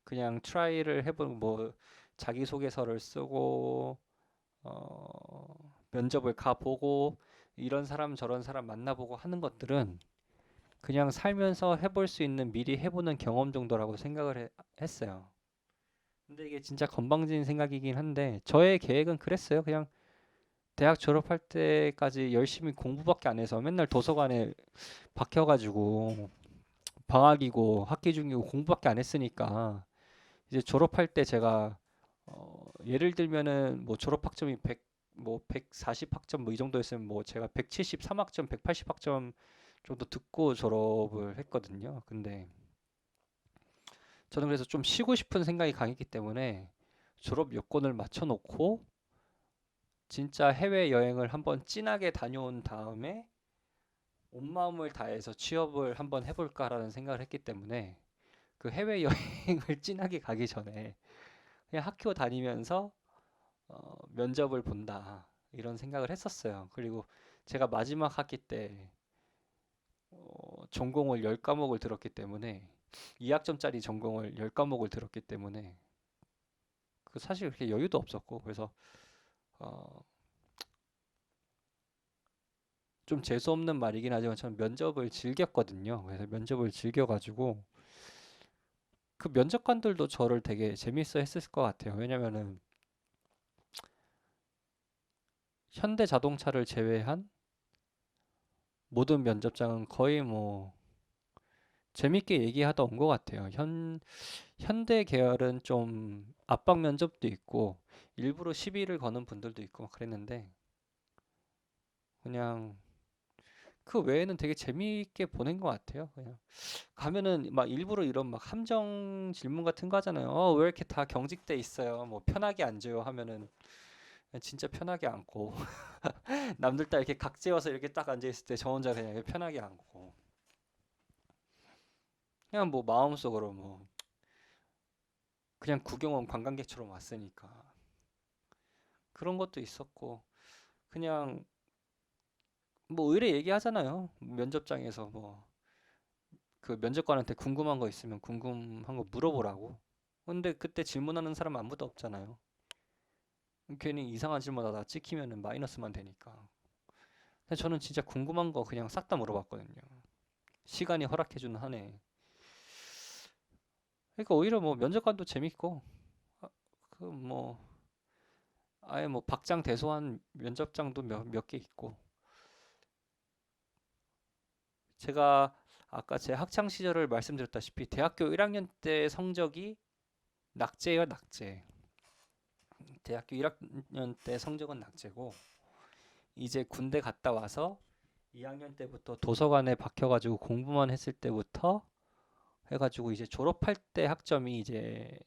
그냥 트라이를 해본 뭐 자기소개서를 쓰고 면접을 가보고 이런 사람 저런 사람 만나보고 하는 것들은 그냥 살면서 해볼 수 있는 미리 해보는 경험 정도라고 생각을 했어요. 근데 이게 진짜 건방진 생각이긴 한데 저의 계획은 그랬어요. 그냥 대학 졸업할 때까지 열심히 공부밖에 안 해서 맨날 도서관에 박혀가지고 방학이고 학기 중이고 공부밖에 안 했으니까 이제 졸업할 때 제가 예를 들면은 뭐 졸업 학점이 100, 뭐 140학점 뭐 이 정도였으면 뭐 제가 173학점, 180학점 정도 듣고 졸업을 했거든요. 근데 저는 그래서 좀 쉬고 싶은 생각이 강했기 때문에 졸업 요건을 맞춰놓고 진짜 해외 여행을 한번 진하게 다녀온 다음에 온 마음을 다해서 취업을 한번 해볼까라는 생각을 했기 때문에 그 해외 여행을 진하게 가기 전에 그냥 학교 다니면서 면접을 본다 이런 생각을 했었어요. 그리고 제가 마지막 학기 때 전공을 10과목을 들었기 때문에 2학점짜리 전공을 10과목을 들었기 때문에 그 사실 그렇게 여유도 없었고 그래서 어, 좀 재수 없는 말이긴 하지만 저는 면접을 즐겼거든요. 그래서 면접을 즐겨가지고 그 면접관들도 저를 되게 재밌어 했을 것 같아요. 왜냐면은 현대 자동차를 제외한 모든 면접장은 거의 뭐 재밌게 얘기하다 온 것 같아요. 현대 계열은 좀 압박 면접도 있고 일부러 시비를 거는 분들도 있고 막 그랬는데 그냥 그 외에는 되게 재미있게 보낸 것 같아요. 그냥 가면은 막 일부러 이런 막 함정 질문 같은 거 하잖아요. 왜 이렇게 다 경직돼 있어요? 뭐 편하게 앉아요 하면은 진짜 편하게 앉고 남들 다 이렇게 각재워서 이렇게 딱 앉아 있을 때 저 혼자 그냥 이렇게 편하게 앉고 그냥 뭐 마음속으로 뭐 그냥 구경 온 관광객처럼 왔으니까 그런 것도 있었고 그냥 뭐 의뢰 얘기하잖아요. 면접장에서 뭐 그 면접관한테 궁금한 거 있으면 궁금한 거 물어보라고. 근데 그때 질문하는 사람 아무도 없잖아요. 괜히 이상한 질문하다 찍히면은 마이너스만 되니까. 근데 저는 진짜 궁금한 거 그냥 싹 다 물어봤거든요. 시간이 허락해주는 한에. 그러니까 오히려 뭐 면접관도 재밌고, 그 뭐 아예 뭐 박장대소한 면접장도 몇 개 있고. 제가 아까 제 학창 시절을 말씀드렸다시피 대학교 1학년 때 성적이 낙제예요, 낙제. 대학교 1학년 때 성적은 낙제고 이제 군대 갔다 와서 2학년 때부터 도서관에 박혀가지고 공부만 했을 때부터 해가지고 이제 졸업할 때 학점이 이제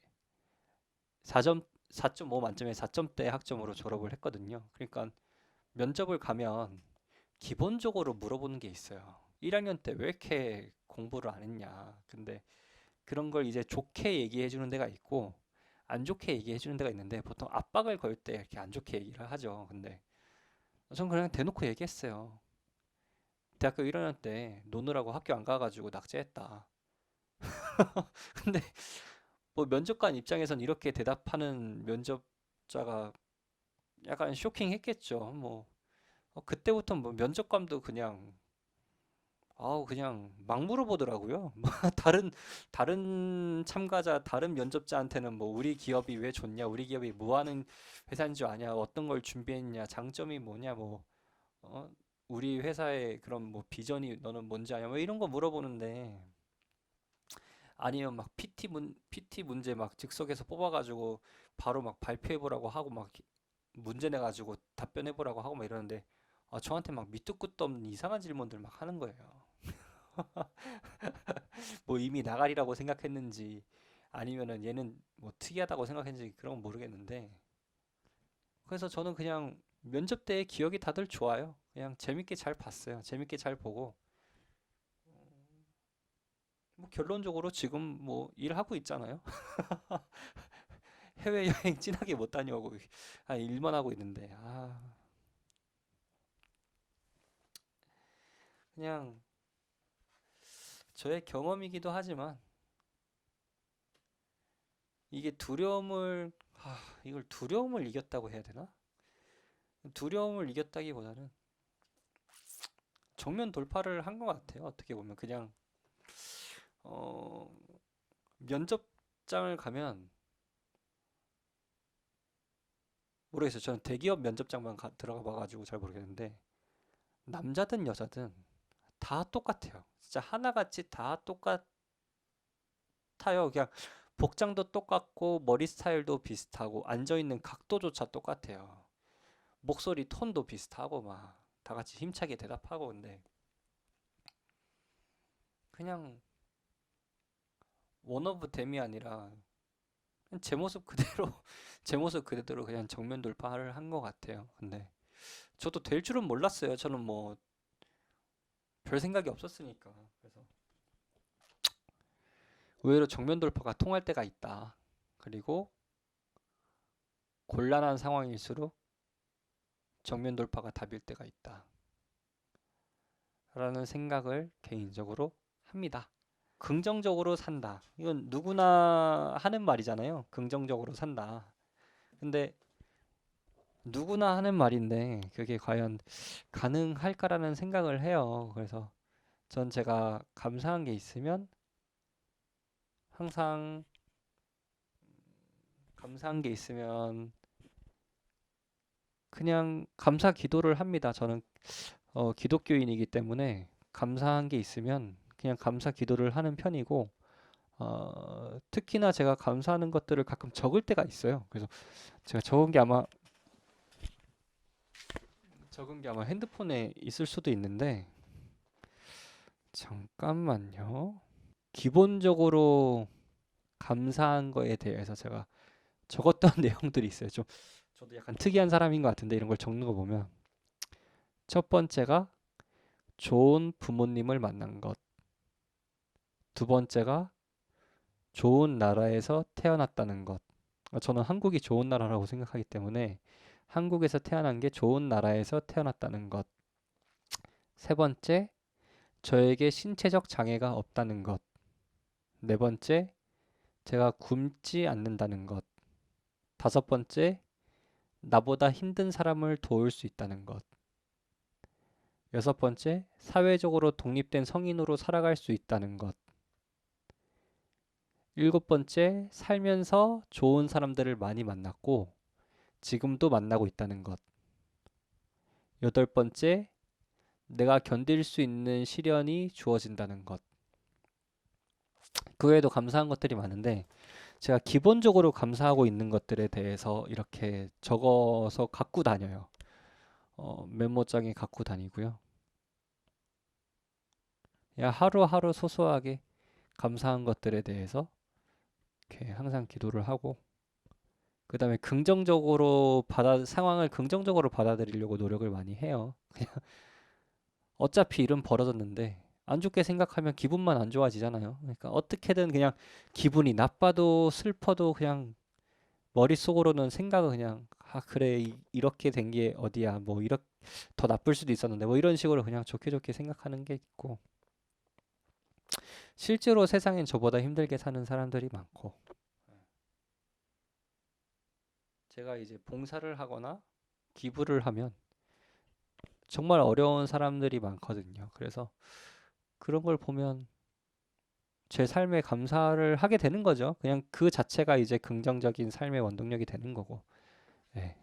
4점 4.5 만점에 4점대 학점으로 졸업을 했거든요. 그러니까 면접을 가면 기본적으로 물어보는 게 있어요. 1학년 때 왜 이렇게 공부를 안 했냐. 근데 그런 걸 이제 좋게 얘기해 주는 데가 있고 안 좋게 얘기해 주는 데가 있는데 보통 압박을 걸 때 이렇게 안 좋게 얘기를 하죠. 근데 전 그냥 대놓고 얘기했어요. 대학교 1학년 때 노느라고 학교 안 가가지고 낙제했다. 근데 뭐 면접관 입장에선 이렇게 대답하는 면접자가 약간 쇼킹했겠죠. 뭐 그때부터 뭐 면접관도 그냥 아우 그냥 막 물어보더라고요. 뭐 다른 참가자 다른 면접자한테는 뭐 우리 기업이 왜 좋냐, 우리 기업이 뭐 하는 회사인 줄 아냐, 어떤 걸 준비했냐, 장점이 뭐냐, 뭐 어, 우리 회사의 그런 뭐 비전이 너는 뭔지 아냐, 뭐 이런 거 물어보는데 아니면 막 PT 문제 막 즉석에서 뽑아가지고 바로 막 발표해보라고 하고 막 문제 내가지고 답변해보라고 하고 막 이러는데 저한테 막 밑도 끝도 없는 이상한 질문들 막 하는 거예요. 뭐 이미 나가리라고 생각했는지 아니면은 얘는 뭐 특이하다고 생각했는지 그런 건 모르겠는데 그래서 저는 그냥 면접 때의 기억이 다들 좋아요. 그냥 재밌게 잘 봤어요. 재밌게 잘 보고 뭐 결론적으로 지금 뭐 일하고 있잖아요. 해외여행 진하게 못 다녀오고 일만 하고 있는데 그냥 저의 경험이기도 하지만 이게 이걸 두려움을 이겼다고 해야 되나? 두려움을 이겼다기보다는 정면 돌파를 한 것 같아요. 어떻게 보면 그냥 어, 면접장을 가면 모르겠어요. 저는 대기업 면접장만 들어가 봐가지고 잘 모르겠는데 남자든 여자든 다 똑같아요. 진짜 하나같이 다 똑같아요. 그냥 복장도 똑같고 머리 스타일도 비슷하고 앉아있는 각도조차 똑같아요. 목소리 톤도 비슷하고 막 다 같이 힘차게 대답하고 근데 그냥 원 오브 댐이 아니라 그냥 제 모습 그대로 제 모습 그대로 그냥 정면 돌파를 한 것 같아요. 근데 저도 될 줄은 몰랐어요. 저는 뭐 별 생각이 없었으니까. 그래서 의외로 정면 돌파가 통할 때가 있다. 그리고 곤란한 상황일수록 정면 돌파가 답일 때가 있다. 라는 생각을 개인적으로 합니다. 긍정적으로 산다. 이건 누구나 하는 말이잖아요. 긍정적으로 산다. 근데 누구나 하는 말인데 그게 과연 가능할까라는 생각을 해요. 그래서 전 제가 감사한 게 있으면 항상 감사한 게 있으면 그냥 감사 기도를 합니다. 저는 기독교인이기 때문에 감사한 게 있으면 그냥 감사 기도를 하는 편이고 특히나 제가 감사하는 것들을 가끔 적을 때가 있어요. 그래서 제가 적은 게 아마 핸드폰에 있을 수도 있는데 잠깐만요. 기본적으로 감사한 거에 대해서 제가 적었던 내용들이 있어요. 저도 약간 특이한 사람인 것 같은데 이런 걸 적는 거 보면 첫 번째가 좋은 부모님을 만난 것. 두 번째가 좋은 나라에서 태어났다는 것. 저는 한국이 좋은 나라라고 생각하기 때문에 한국에서 태어난 게 좋은 나라에서 태어났다는 것. 세 번째, 저에게 신체적 장애가 없다는 것. 네 번째, 제가 굶지 않는다는 것. 다섯 번째, 나보다 힘든 사람을 도울 수 있다는 것. 여섯 번째, 사회적으로 독립된 성인으로 살아갈 수 있다는 것. 일곱 번째, 살면서 좋은 사람들을 많이 만났고, 지금도 만나고 있다는 것. 여덟 번째, 내가 견딜 수 있는 시련이 주어진다는 것. 그 외에도 감사한 것들이 많은데, 제가 기본적으로 감사하고 있는 것들에 대해서 이렇게 적어서 갖고 다녀요. 메모장에 갖고 다니고요. 야, 하루하루 소소하게 감사한 것들에 대해서 이렇게 항상 기도를 하고, 그 다음에 상황을 긍정적으로 받아들이려고 노력을 많이 해요. 어차피 일은 벌어졌는데, 안 좋게 생각하면 기분만 안 좋아지잖아요. 그러니까 어떻게든 그냥 기분이 나빠도 슬퍼도 그냥 머릿속으로는 생각은 그냥, 그래, 이렇게 된 게 어디야. 뭐, 더 나쁠 수도 있었는데, 뭐 이런 식으로 그냥 좋게 좋게 생각하는 게 있고, 실제로 세상엔 저보다 힘들게 사는 사람들이 많고, 제가 이제 봉사를 하거나 기부를 하면 정말 어려운 사람들이 많거든요. 그래서 그런 걸 보면 제 삶에 감사를 하게 되는 거죠. 그냥 그 자체가 이제 긍정적인 삶의 원동력이 되는 거고. 네.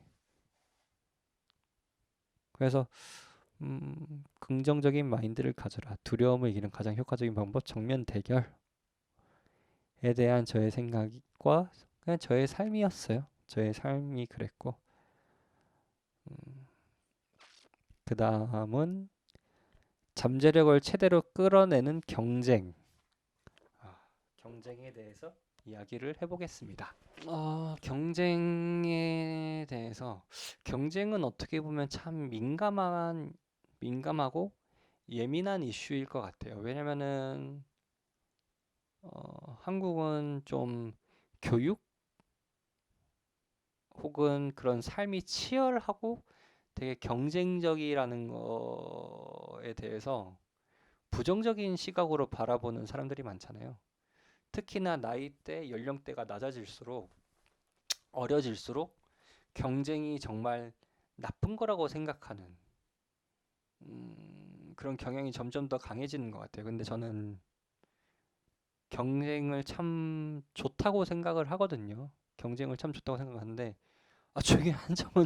그래서 긍정적인 마인드를 가져라. 두려움을 이기는 가장 효과적인 방법 정면 대결에 대한 저의 생각과 그냥 저의 삶이었어요. 저의 삶이 그랬고 그 다음은 잠재력을 최대로 끌어내는 경쟁. 경쟁에 대해서 이야기를 해보겠습니다. 경쟁에 대해서 경쟁은 어떻게 보면 참 민감하고 예민한 이슈일 것 같아요. 왜냐면은 한국은 좀 교육 혹은 그런 삶이 치열하고 되게 경쟁적이라는 거에 대해서 부정적인 시각으로 바라보는 사람들이 많잖아요. 특히나 나이대, 연령대가 낮아질수록 어려질수록 경쟁이 정말 나쁜 거라고 생각하는 그런 경향이 점점 더 강해지는 것 같아요. 근데 저는 경쟁을 참 좋다고 생각을 하거든요. 경쟁을 참 좋다고 생각하는데 중요한 점은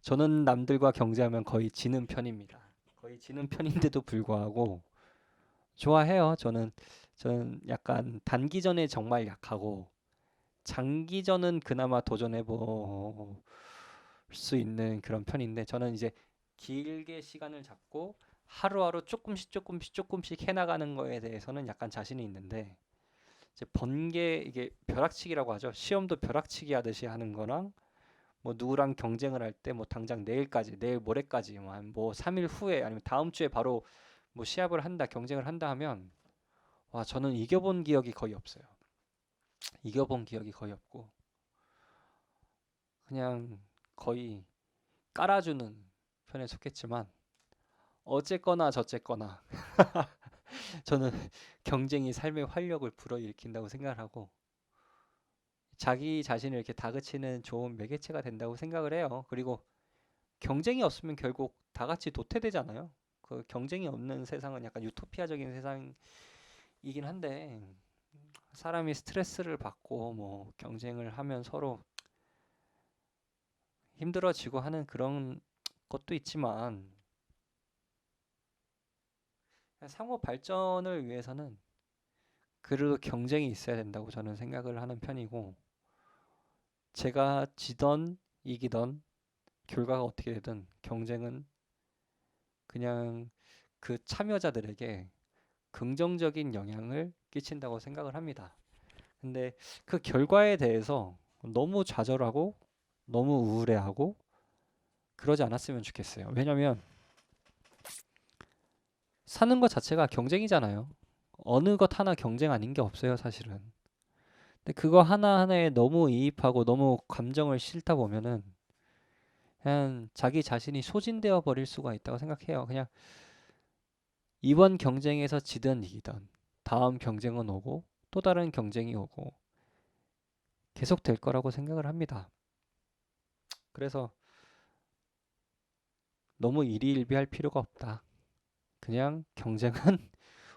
저는 남들과 경쟁하면 거의 지는 편입니다. 거의 지는 편인데도 불구하고 좋아해요. 저는 약간 단기전에 정말 약하고 장기전은 그나마 도전해 볼 수 있는 그런 편인데 저는 이제 길게 시간을 잡고 하루하루 조금씩 해나가는 거에 대해서는 약간 자신이 있는데 이제 번개 이게 벼락치기라고 하죠. 시험도 벼락치기 하듯이 하는 거랑 뭐 누구랑 경쟁을 할 때 뭐 당장 내일 모레까지 뭐 3일 후에 아니면 다음 주에 바로 뭐 시합을 한다, 경쟁을 한다 하면 와, 저는 이겨본 기억이 거의 없어요. 이겨본 기억이 거의 없고 그냥 거의 깔아주는 편에 속했지만 어쨌거나 저쨌거나 저는 경쟁이 삶의 활력을 불어일으킨다고 생각을 하고 자기 자신을 이렇게 다그치는 좋은 매개체가 된다고 생각을 해요. 그리고 경쟁이 없으면 결국 다 같이 도태되잖아요. 그 경쟁이 없는 세상은 약간 유토피아적인 세상이긴 한데 사람이 스트레스를 받고 뭐 경쟁을 하면 서로 힘들어지고 하는 그런 것도 있지만 상호 발전을 위해서는 그래도 경쟁이 있어야 된다고 저는 생각을 하는 편이고 제가 지던 이기던 결과가 어떻게 되든 경쟁은 그냥 그 참여자들에게 긍정적인 영향을 끼친다고 생각을 합니다. 근데 그 결과에 대해서 너무 좌절하고 너무 우울해하고 그러지 않았으면 좋겠어요. 왜냐면 사는 것 자체가 경쟁이잖아요. 어느 것 하나 경쟁 아닌 게 없어요, 사실은. 근데 그거 하나하나에 너무 이입하고 너무 감정을 싣다 보면은 그냥 자기 자신이 소진되어 버릴 수가 있다고 생각해요. 그냥 이번 경쟁에서 지든 이기든 다음 경쟁은 오고 또 다른 경쟁이 오고 계속 될 거라고 생각을 합니다. 그래서 너무 일희일비할 필요가 없다. 그냥 경쟁은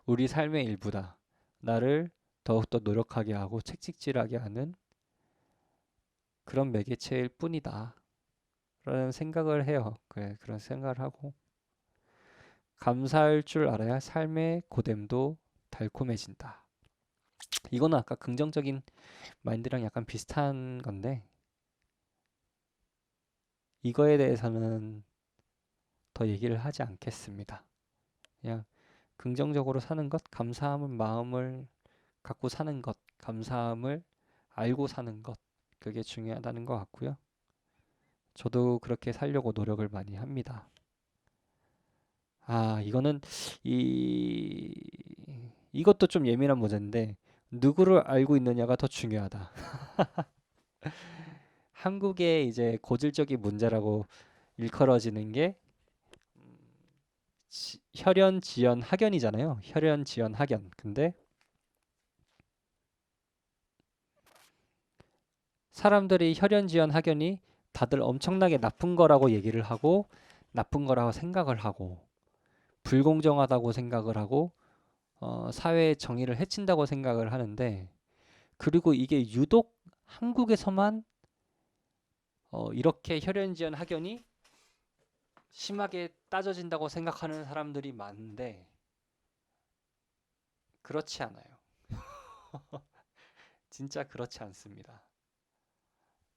우리 삶의 일부다. 나를 더욱더 노력하게 하고 책찍질하게 하는 그런 매개체일 뿐이다. 라는 생각을 해요. 그래, 그런 생각을 하고 감사할 줄 알아야 삶의 고됨도 달콤해진다. 이거는 아까 긍정적인 마인드랑 약간 비슷한 건데 이거에 대해서는 더 얘기를 하지 않겠습니다. 그냥 긍정적으로 사는 것, 감사함을 마음을 갖고 사는 것, 감사함을 알고 사는 것, 그게 중요하다는 것 같고요. 저도 그렇게 살려고 노력을 많이 합니다. 이거는 이 이것도 좀 예민한 문제인데 누구를 알고 있느냐가 더 중요하다. 한국의 이제 고질적인 문제라고 일컬어지는 게 혈연, 지연, 학연이잖아요. 혈연, 지연, 학연. 근데 사람들이 혈연, 지연, 학연이 다들 엄청나게 나쁜 거라고 얘기를 하고 나쁜 거라고 생각을 하고 불공정하다고 생각을 하고 사회의 정의를 해친다고 생각을 하는데 그리고 이게 유독 한국에서만 이렇게 혈연지연 학연이 심하게 따져진다고 생각하는 사람들이 많은데 그렇지 않아요. 진짜 그렇지 않습니다.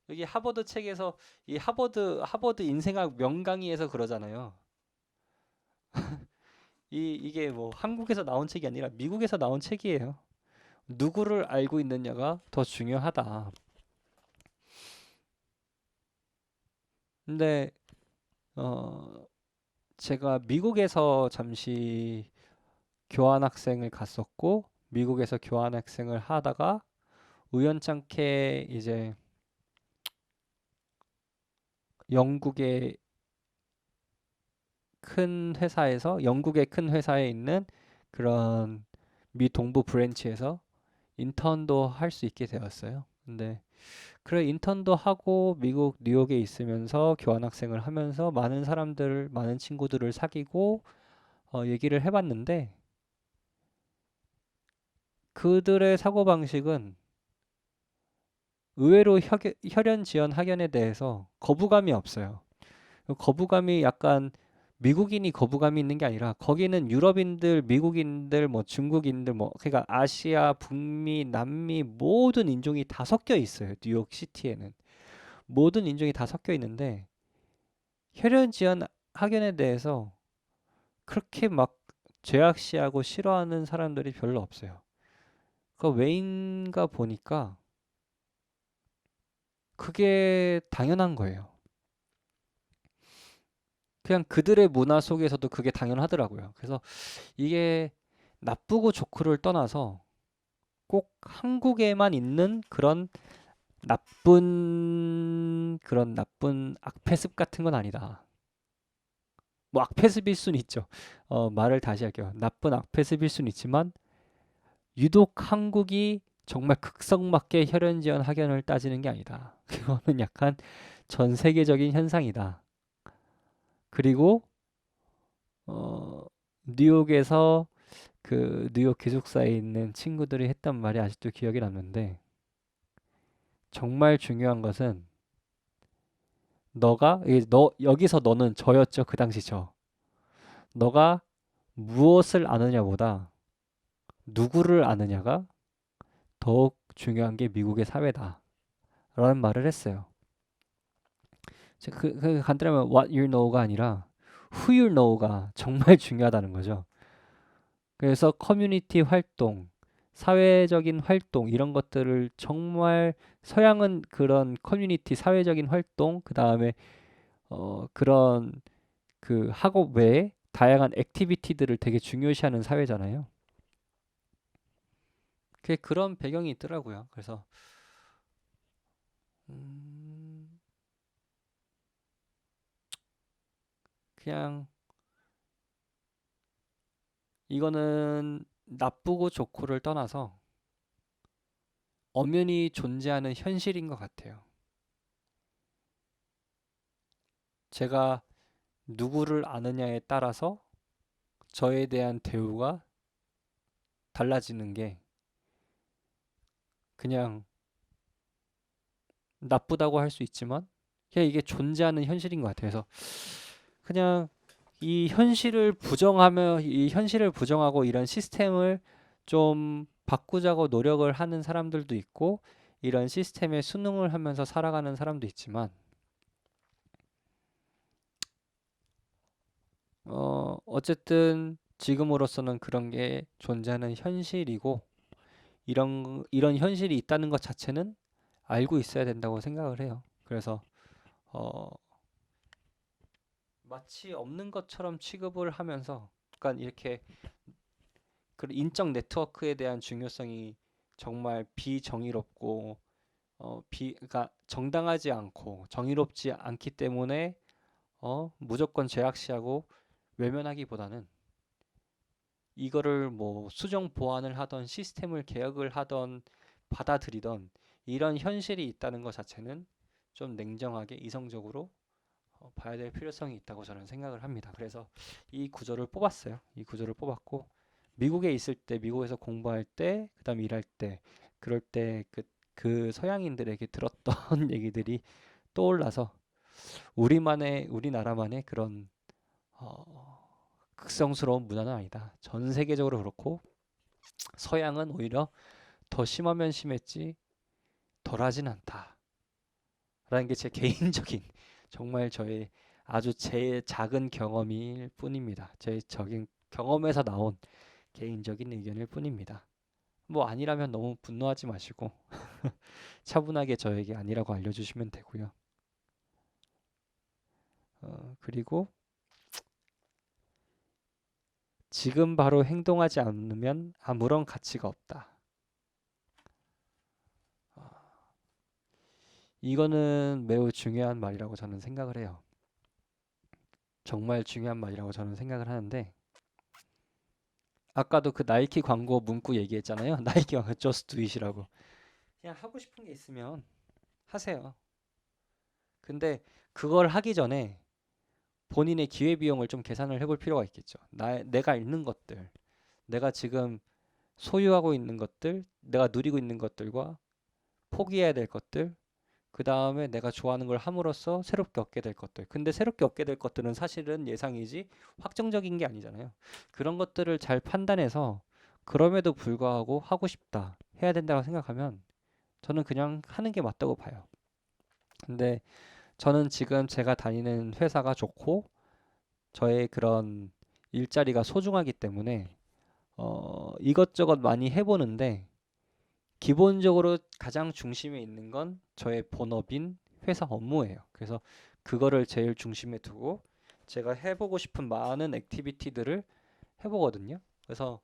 여기 하버드 책에서 이 하버드 인생학 명강의에서 그러잖아요. 이게 뭐 한국에서 나온 책이 아니라 미국에서 나온 책이에요. 누구를 알고 있느냐가 더 중요하다. 근데 제가 미국에서 잠시 교환학생을 갔었고 미국에서 교환학생을 하다가 우연찮게 이제 영국의 영국의 큰 회사에 있는 그런 미 동부 브랜치에서 인턴도 할 수 있게 되었어요. 근데 그래 인턴도 하고 미국 뉴욕에 있으면서 교환학생을 하면서 많은 친구들을 사귀고 얘기를 해봤는데 그들의 사고방식은 의외로 혈연지연 학연에 대해서 거부감이 없어요. 거부감이 약간 미국인이 거부감이 있는 게 아니라 거기는 유럽인들, 미국인들, 뭐 중국인들, 뭐 그러니까 아시아, 북미, 남미 모든 인종이 다 섞여 있어요. 뉴욕 시티에는 모든 인종이 다 섞여 있는데 혈연지연 학연에 대해서 그렇게 막 죄악시하고 싫어하는 사람들이 별로 없어요. 그 왜인가 보니까 그게 당연한 거예요. 그냥 그들의 문화 속에서도 그게 당연하더라고요. 그래서 이게 나쁘고 좋고를 떠나서 꼭 한국에만 있는 그런 나쁜 악패습 같은 건 아니다. 뭐 악패습일 순 있죠. 말을 다시 할게요. 나쁜 악패습일 순 있지만 유독 한국이 정말 극성맞게 혈연지연 학연을 따지는 게 아니다. 그거는 약간 전 세계적인 현상이다. 그리고 어, 뉴욕에서 그 뉴욕 기숙사에 있는 친구들이 했던 말이 아직도 기억에 남는데 정말 중요한 것은 여기서 너는 저였죠. 그 당시 저. 너가 무엇을 아느냐보다 누구를 아느냐가 더욱 중요한 게 미국의 사회다. 라는 말을 했어요. 그 간단하면 what you know가 아니라 who you know가 정말 중요하다는 거죠. 그래서 커뮤니티 활동, 사회적인 활동 이런 것들을 정말 서양은 그런 커뮤니티 사회적인 활동 그다음에 그런 그 학업 외에 다양한 액티비티들을 되게 중요시하는 사회잖아요. 그런 배경이 있더라고요. 그래서 음, 그냥 이거는 나쁘고 좋고를 떠나서 엄연히 존재하는 현실인 것 같아요. 제가 누구를 아느냐에 따라서 저에 대한 대우가 달라지는 게 그냥 나쁘다고 할 수 있지만 그냥 이게 존재하는 현실인 것 같아요. 그래서 그냥 이 현실을 부정하고 이런 시스템을 좀 바꾸자고 노력을 하는 사람들도 있고 이런 시스템에 순응을 하면서 살아가는 사람도 있지만 어쨌든 지금으로서는 그런 게 존재하는 현실이고 이런 현실이 있다는 것 자체는 알고 있어야 된다고 생각을 해요. 그래서 어, 마치 없는 것처럼 취급을 하면서 약간 이렇게 그 인적 네트워크에 대한 중요성이 정말 비정의롭고 그러니까 정당하지 않고 정의롭지 않기 때문에 무조건 죄악시하고 외면하기보다는 이거를 뭐 수정 보완을 하던 시스템을 개혁을 하던 받아들이던 이런 현실이 있다는 것 자체는 좀 냉정하게 이성적으로 봐야 될 필요성이 있다고 저는 생각을 합니다. 그래서 이 구조를 뽑았어요. 이 구조를 뽑았고 미국에 있을 때, 미국에서 공부할 때, 그다음 일할 때, 그럴 때 그 서양인들에게 들었던 얘기들이 떠올라서 우리나라만의 그런 어, 극성스러운 문화는 아니다. 전 세계적으로 그렇고 서양은 오히려 더 심하면 심했지 덜하진 않다. 라는 게 제 개인적인 정말 저의 아주 제 작은 경험일 뿐입니다. 제 적인 경험에서 나온 개인적인 의견일 뿐입니다. 뭐 아니라면 너무 분노하지 마시고 차분하게 저에게 아니라고 알려주시면 되고요. 그리고 지금 바로 행동하지 않으면 아무런 가치가 없다. 이거는 매우 중요한 말이라고 저는 생각을 해요. 정말 중요한 말이라고 저는 생각을 하는데, 아까도 그 나이키 광고 문구 얘기했잖아요. 나이키 광고 Just do it이라고. 그냥 하고 싶은 게 있으면 하세요. 근데 그걸 하기 전에 본인의 기회비용을 좀 계산을 해볼 필요가 있겠죠. 내가 잃는 것들, 내가 지금 소유하고 있는 것들, 내가 누리고 있는 것들과 포기해야 될 것들, 그 다음에 내가 좋아하는 걸 함으로써 새롭게 얻게 될 것들. 근데 새롭게 얻게 될 것들은 사실은 예상이지 확정적인 게 아니잖아요. 그런 것들을 잘 판단해서 그럼에도 불구하고 하고 싶다, 해야 된다고 생각하면 저는 그냥 하는 게 맞다고 봐요. 근데 저는 지금 제가 다니는 회사가 좋고 저의 그런 일자리가 소중하기 때문에 이것저것 많이 해보는데 기본적으로 가장 중심에 있는 건 저의 본업인 회사 업무예요. 그래서 그거를 제일 중심에 두고 제가 해보고 싶은 많은 액티비티들을 해보거든요. 그래서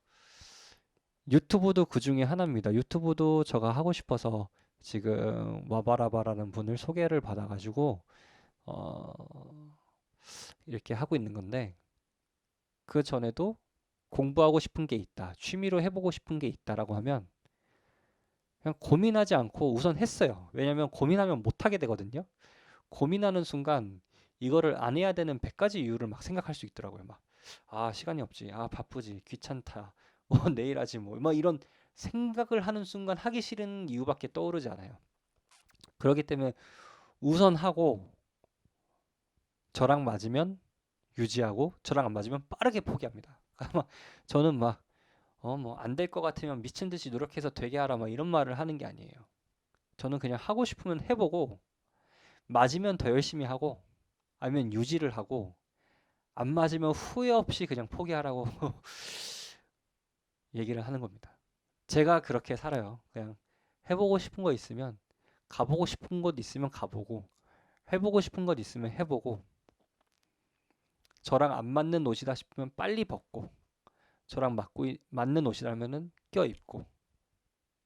유튜브도 그 중에 하나입니다. 유튜브도 제가 하고 싶어서 지금 와바라바라는 분을 소개를 받아가지고 어, 이렇게 하고 있는 건데 그 전에도 공부하고 싶은 게 있다, 취미로 해보고 싶은 게 있다라고 하면 그냥 고민하지 않고 우선 했어요. 왜냐면 고민하면 못하게 되거든요. 고민하는 순간 이거를 안 해야 되는 100가지 이유를 막 생각할 수 있더라고요. 막, 아, 시간이 없지. 아, 바쁘지. 귀찮다. 뭐, 내일 하지 뭐. 막 이런 생각을 하는 순간 하기 싫은 이유밖에 떠오르지 않아요. 그렇기 때문에 우선 하고 저랑 맞으면 유지하고 저랑 안 맞으면 빠르게 포기합니다. 아마 저는 막, 뭐, 안 될 것 같으면 미친 듯이 노력해서 되게 하라. 막 이런 말을 하는 게 아니에요. 저는 그냥 하고 싶으면 해보고 맞으면 더 열심히 하고 아니면 유지를 하고 안 맞으면 후회 없이 그냥 포기하라고 얘기를 하는 겁니다. 제가 그렇게 살아요. 그냥 해보고 싶은 거 있으면 가보고 싶은 곳 있으면 가보고 해보고 싶은 것 있으면 해보고 저랑 안 맞는 옷이다 싶으면 빨리 벗고 저랑 맞는 옷이라면은 껴입고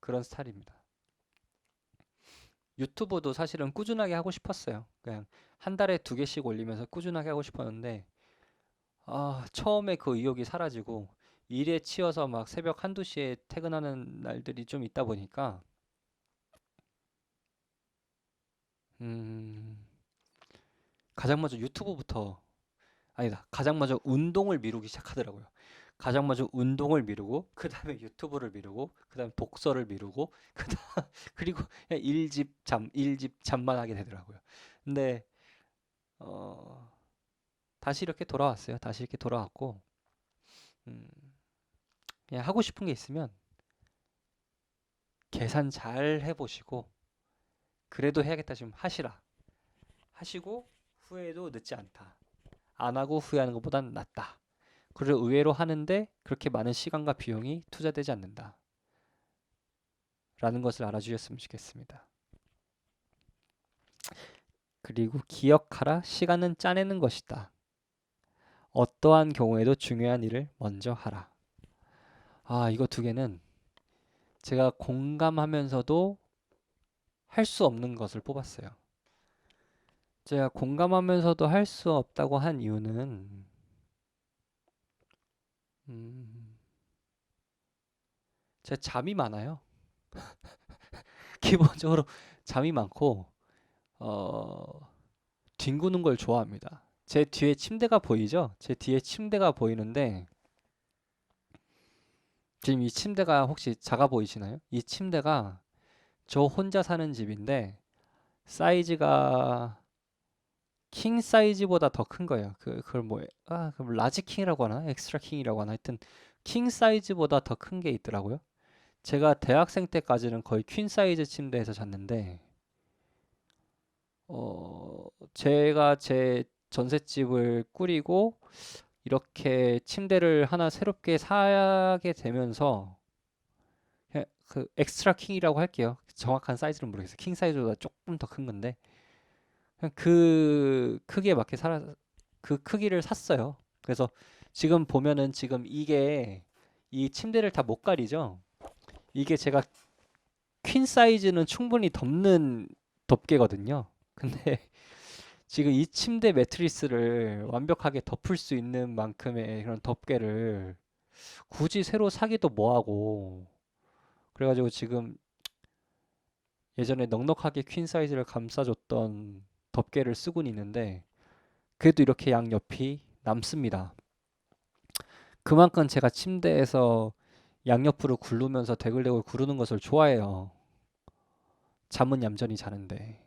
그런 스타일입니다. 유튜브도 사실은 꾸준하게 하고 싶었어요. 그냥 한 달에 2개씩 올리면서 꾸준하게 하고 싶었는데 처음에 그 의욕이 사라지고 일에 치여서 막 새벽 한두 시에 퇴근하는 날들이 좀 있다 보니까 음, 가장 먼저 유튜브부터 아니다. 가장 먼저 운동을 미루기 시작하더라고요. 가장 먼저 운동을 미루고 그 다음에 유튜브를 미루고 그 다음에 독서를 미루고 그다음 그리고 그냥 일집 잠만 하게 되더라고요. 근데 어, 다시 이렇게 돌아왔어요. 다시 이렇게 돌아왔고 음, 그냥 하고 싶은 게 있으면 계산 잘 해보시고 그래도 해야겠다 지금 하시라. 하시고 후회도 늦지 않다. 안 하고 후회하는 것보단 낫다. 그리고 의외로 하는데 그렇게 많은 시간과 비용이 투자되지 않는다. 라는 것을 알아주셨으면 좋겠습니다. 그리고 기억하라. 시간은 짜내는 것이다. 어떠한 경우에도 중요한 일을 먼저 하라. 이거 2개는 제가 공감하면서도 할 수 없는 것을 뽑았어요. 제가 공감하면서도 할 수 없다고 한 이유는 음, 제가 잠이 많아요. 기본적으로 잠이 많고 어, 뒹구는 걸 좋아합니다. 제 뒤에 침대가 보이죠? 제 뒤에 침대가 보이는데 지금 이 침대가 혹시 작아 보이시나요? 이 침대가 저 혼자 사는 집인데 사이즈가 킹 사이즈보다 더 큰 거예요. 그걸 그럼 라지 킹이라고 하나? 엑스트라 킹이라고 하나? 하여튼 킹 사이즈보다 더 큰 게 있더라고요. 제가 대학생 때까지는 거의 퀸 사이즈 침대에서 잤는데 제가 제 전셋집을 꾸리고 이렇게 침대를 하나 새롭게 사게 되면서 그 엑스트라 킹이라고 할게요. 정확한 사이즈는 모르겠어요. 킹 사이즈보다 조금 더 큰 건데 그냥 그 크기에 맞게 그 크기를 샀어요. 그래서 지금 보면은 지금 이게 이 침대를 다 못 가리죠. 이게 제가 퀸 사이즈는 충분히 덮는 덮개거든요. 근데 지금 이 침대 매트리스를 완벽하게 덮을 수 있는 만큼의 그런 덮개를 굳이 새로 사기도 뭐하고 그래가지고 지금 예전에 넉넉하게 퀸 사이즈를 감싸줬던 덮개를 쓰고 있는데 그래도 이렇게 양옆이 남습니다. 그만큼 제가 침대에서 양옆으로 굴르면서 대굴대굴 구르는 것을 좋아해요. 잠은 얌전히 자는데.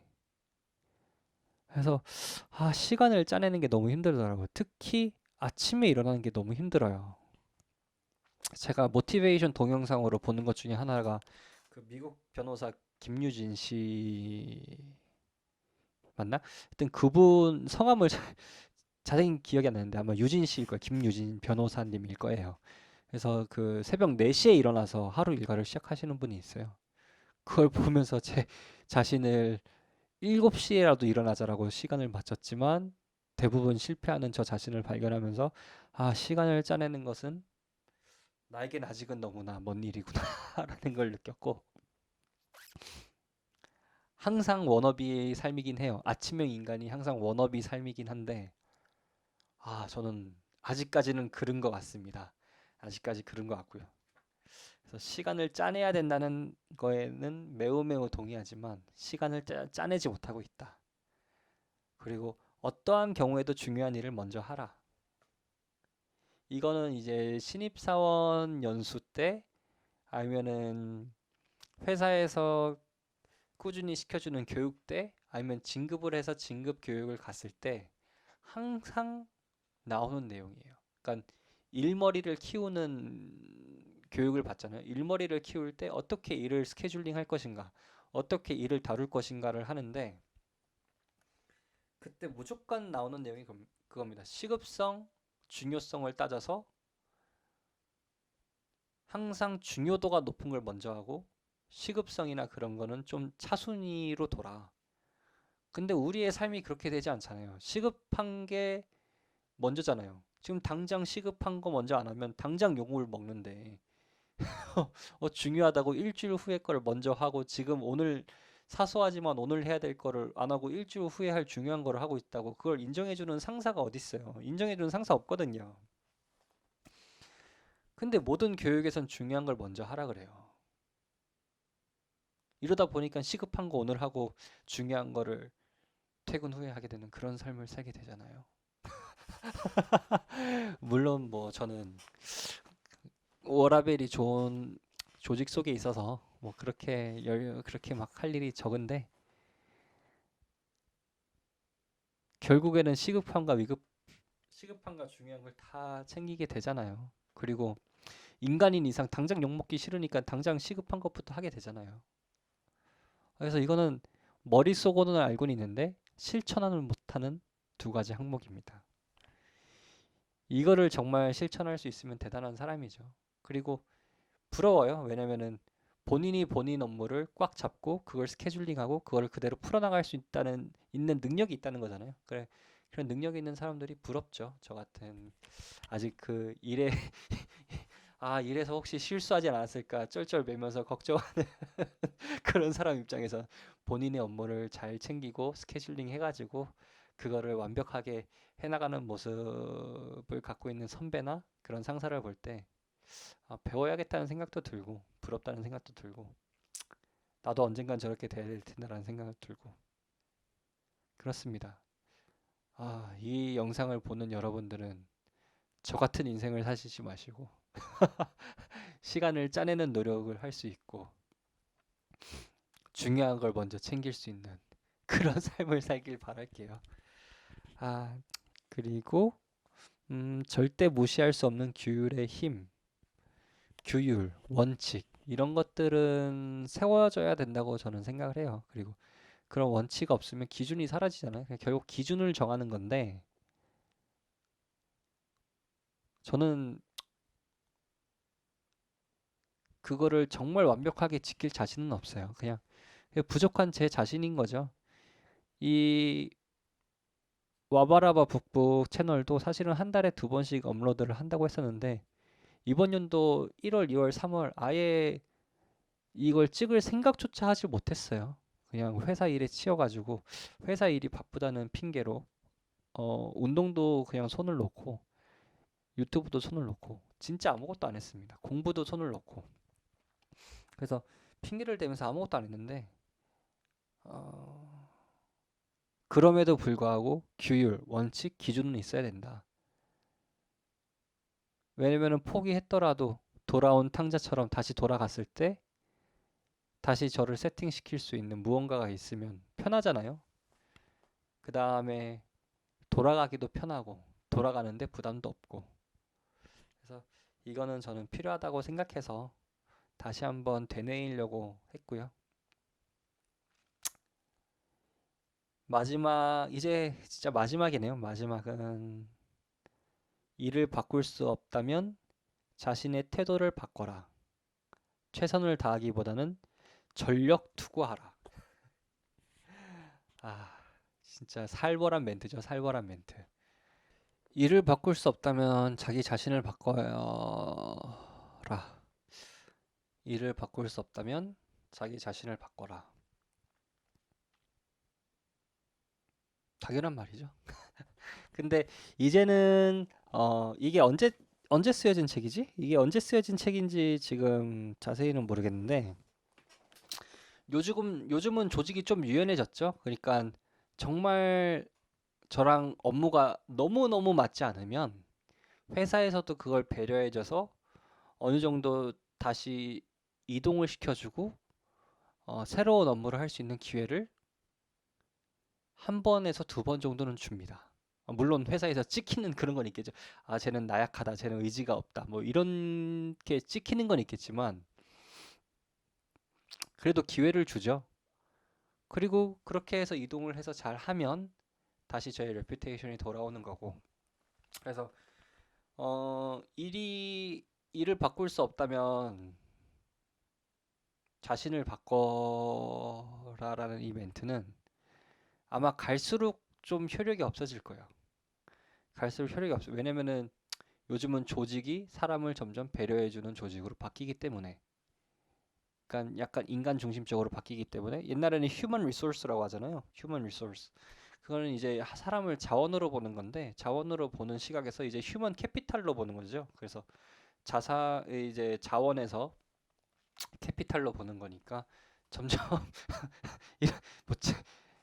그래서 시간을 짜내는 게 너무 힘들더라고요. 특히 아침에 일어나는 게 너무 힘들어요. 제가 모티베이션 동영상으로 보는 것 중에 하나가 그 미국 변호사 김유진 씨 맞나? 하여튼 그분 성함을 자세히 기억이 안 나는데 아마 유진 씨일 거예요. 김유진 변호사님일 거예요. 그래서 그 새벽 4시에 일어나서 하루 일과를 시작하시는 분이 있어요. 그걸 보면서 제 자신을 7시에라도 일어나자라고 시간을 맞췄지만 대부분 실패하는 저 자신을 발견하면서 시간을 짜내는 것은 나에겐 아직은 너무나 먼 일이구나라는 걸 느꼈고 항상 워너비의 삶이긴 해요. 아침형 인간이 항상 워너비 삶이긴 한데 저는 아직까지는 그런 것 같습니다. 아직까지 그런 것 같고요. 그래서 시간을 짜내야 된다는 거에는 매우 매우 동의하지만 시간을 짜내지 못하고 있다. 그리고 어떠한 경우에도 중요한 일을 먼저 하라. 이거는 이제 신입사원 연수 때 아니면은 회사에서 꾸준히 시켜주는 교육 때 아니면 진급을 해서 진급 교육을 갔을 때 항상 나오는 내용이에요. 그러니까 일머리를 키우는 교육을 받잖아요. 일머리를 키울 때 어떻게 일을 스케줄링 할 것인가, 어떻게 일을 다룰 것인가를 하는데 그때 무조건 나오는 내용이 그겁니다. 시급성, 중요성을 따져서 항상 중요도가 높은 걸 먼저 하고 시급성이나 그런 거는 좀 차순위로 둬라. 근데 우리의 삶이 그렇게 되지 않잖아요. 시급한 게 먼저잖아요. 지금 당장 시급한 거 먼저 안 하면 당장 욕을 먹는데 중요하다고 일주일 후에 거를 먼저 하고 지금 오늘 사소하지만 오늘 해야 될 거를 안 하고 일주일 후에 할 중요한 거를 하고 있다고 그걸 인정해주는 상사가 어디 있어요? 인정해주는 상사 없거든요. 근데 모든 교육에선 중요한 걸 먼저 하라 그래요. 이러다 보니까 시급한 거 오늘 하고 중요한 거를 퇴근 후에 하게 되는 그런 삶을 살게 되잖아요. 물론 뭐 저는 워라밸이 좋은 조직 속에 있어서 뭐 그렇게 막 할 일이 적은데 결국에는 시급함과 중요한 걸 다 챙기게 되잖아요. 그리고 인간인 이상 당장 욕먹기 싫으니까 당장 시급한 것부터 하게 되잖아요. 그래서 이거는 머릿속으로는 알고는 있는데 실천하는 못하는 두 가지 항목입니다. 이거를 정말 실천할 수 있으면 대단한 사람이죠. 그리고 부러워요. 왜냐면은 본인이 본인 업무를 꽉 잡고 그걸 스케줄링하고 그걸 그대로 풀어나갈 수 있는 능력이 있다는 거잖아요. 그래, 그런 능력이 있는 사람들이 부럽죠. 저 같은 아직 그 일에 일에서 혹시 실수하지 않았을까 쩔쩔매면서 걱정하는 그런 사람 입장에서 본인의 업무를 잘 챙기고 스케줄링 해가지고 그거를 완벽하게 해나가는 모습을 갖고 있는 선배나 그런 상사를 볼 때 배워야겠다는 생각도 들고 부럽다는 생각도 들고 나도 언젠간 저렇게 돼야 될 텐데라는 생각을 들고 그렇습니다. 이 영상을 보는 여러분들은 저 같은 인생을 사시지 마시고 시간을 짜내는 노력을 할 수 있고 중요한 걸 먼저 챙길 수 있는 그런 삶을 살길 바랄게요. 아, 그리고 절대 무시할 수 없는 규율의 힘, 규율, 원칙 이런 것들은 세워져야 된다고 저는 생각을 해요. 그리고 그런 원칙 없으면 기준이 사라지잖아요. 결국 기준을 정하는 건데 저는 그거를 정말 완벽하게 지킬 자신은 없어요. 그냥 부족한 제 자신인 거죠. 이 와바라바 북북 채널도 사실은 한 달에 2번씩 업로드를 한다고 했었는데 이번 연도 1월, 2월, 3월 아예 이걸 찍을 생각조차 하지 못했어요. 그냥 회사 일에 치여가지고 회사 일이 바쁘다는 핑계로 운동도 그냥 손을 놓고 유튜브도 손을 놓고 진짜 아무것도 안 했습니다. 공부도 손을 놓고 그래서 핑계를 대면서 아무것도 안 했는데 어, 그럼에도 불구하고 규율, 원칙, 기준은 있어야 된다. 왜냐면은 포기했더라도 돌아온 탕자처럼 다시 돌아갔을 때 다시 저를 세팅시킬 수 있는 무언가가 있으면 편하잖아요. 그 다음에 돌아가기도 편하고 돌아가는데 부담도 없고 그래서 이거는 저는 필요하다고 생각해서 다시 한번 되뇌이려고 했고요. 마지막 이제 진짜 마지막이네요. 마지막은 일을 바꿀 수 없다면 자신의 태도를 바꿔라. 최선을 다하기보다는 전력 투구하라. 아, 진짜 살벌한 멘트죠. 살벌한 멘트. 일을 바꿀 수 없다면 자기 자신을 바꿔라. 일을 바꿀 수 없다면 자기 자신을 바꿔라. 당연한 말이죠. 근데 이제는 이게 언제 쓰여진 책이지? 이게 언제 쓰여진 책인지 지금 자세히는 모르겠는데 요즘은 조직이 좀 유연해졌죠. 그러니까 정말 저랑 업무가 너무너무 맞지 않으면 회사에서도 그걸 배려해줘서 어느 정도 다시 이동을 시켜주고 새로운 업무를 할 수 있는 기회를 한 번에서 2번 정도는 줍니다. 물론 회사에서 찍히는 그런 건 있겠죠. 아, 쟤는 나약하다, 쟤는 의지가 없다, 뭐 이런 게 찍히는 건 있겠지만 그래도 기회를 주죠. 그리고 그렇게 해서 이동을 해서 잘 하면 다시 저의 레퓨테이션이 돌아오는 거고. 그래서 일을 바꿀 수 없다면 자신을 바꿔라라는 이 멘트는 아마 갈수록 좀 효력이 없어질 거예요. 갈수록 효력이 없어요. 왜냐면은 요즘은 조직이 사람을 점점 배려해주는 조직으로 바뀌기 때문에 그러니까 약간 인간 중심적으로 바뀌기 때문에 옛날에는 휴먼 리소스라고 하잖아요. 휴먼 리소스. 그거는 이제 사람을 자원으로 보는 건데 자원으로 보는 시각에서 이제 휴먼 캐피탈로 보는 거죠. 그래서 이제 자원에서 캐피탈로 보는 거니까 점점 뭐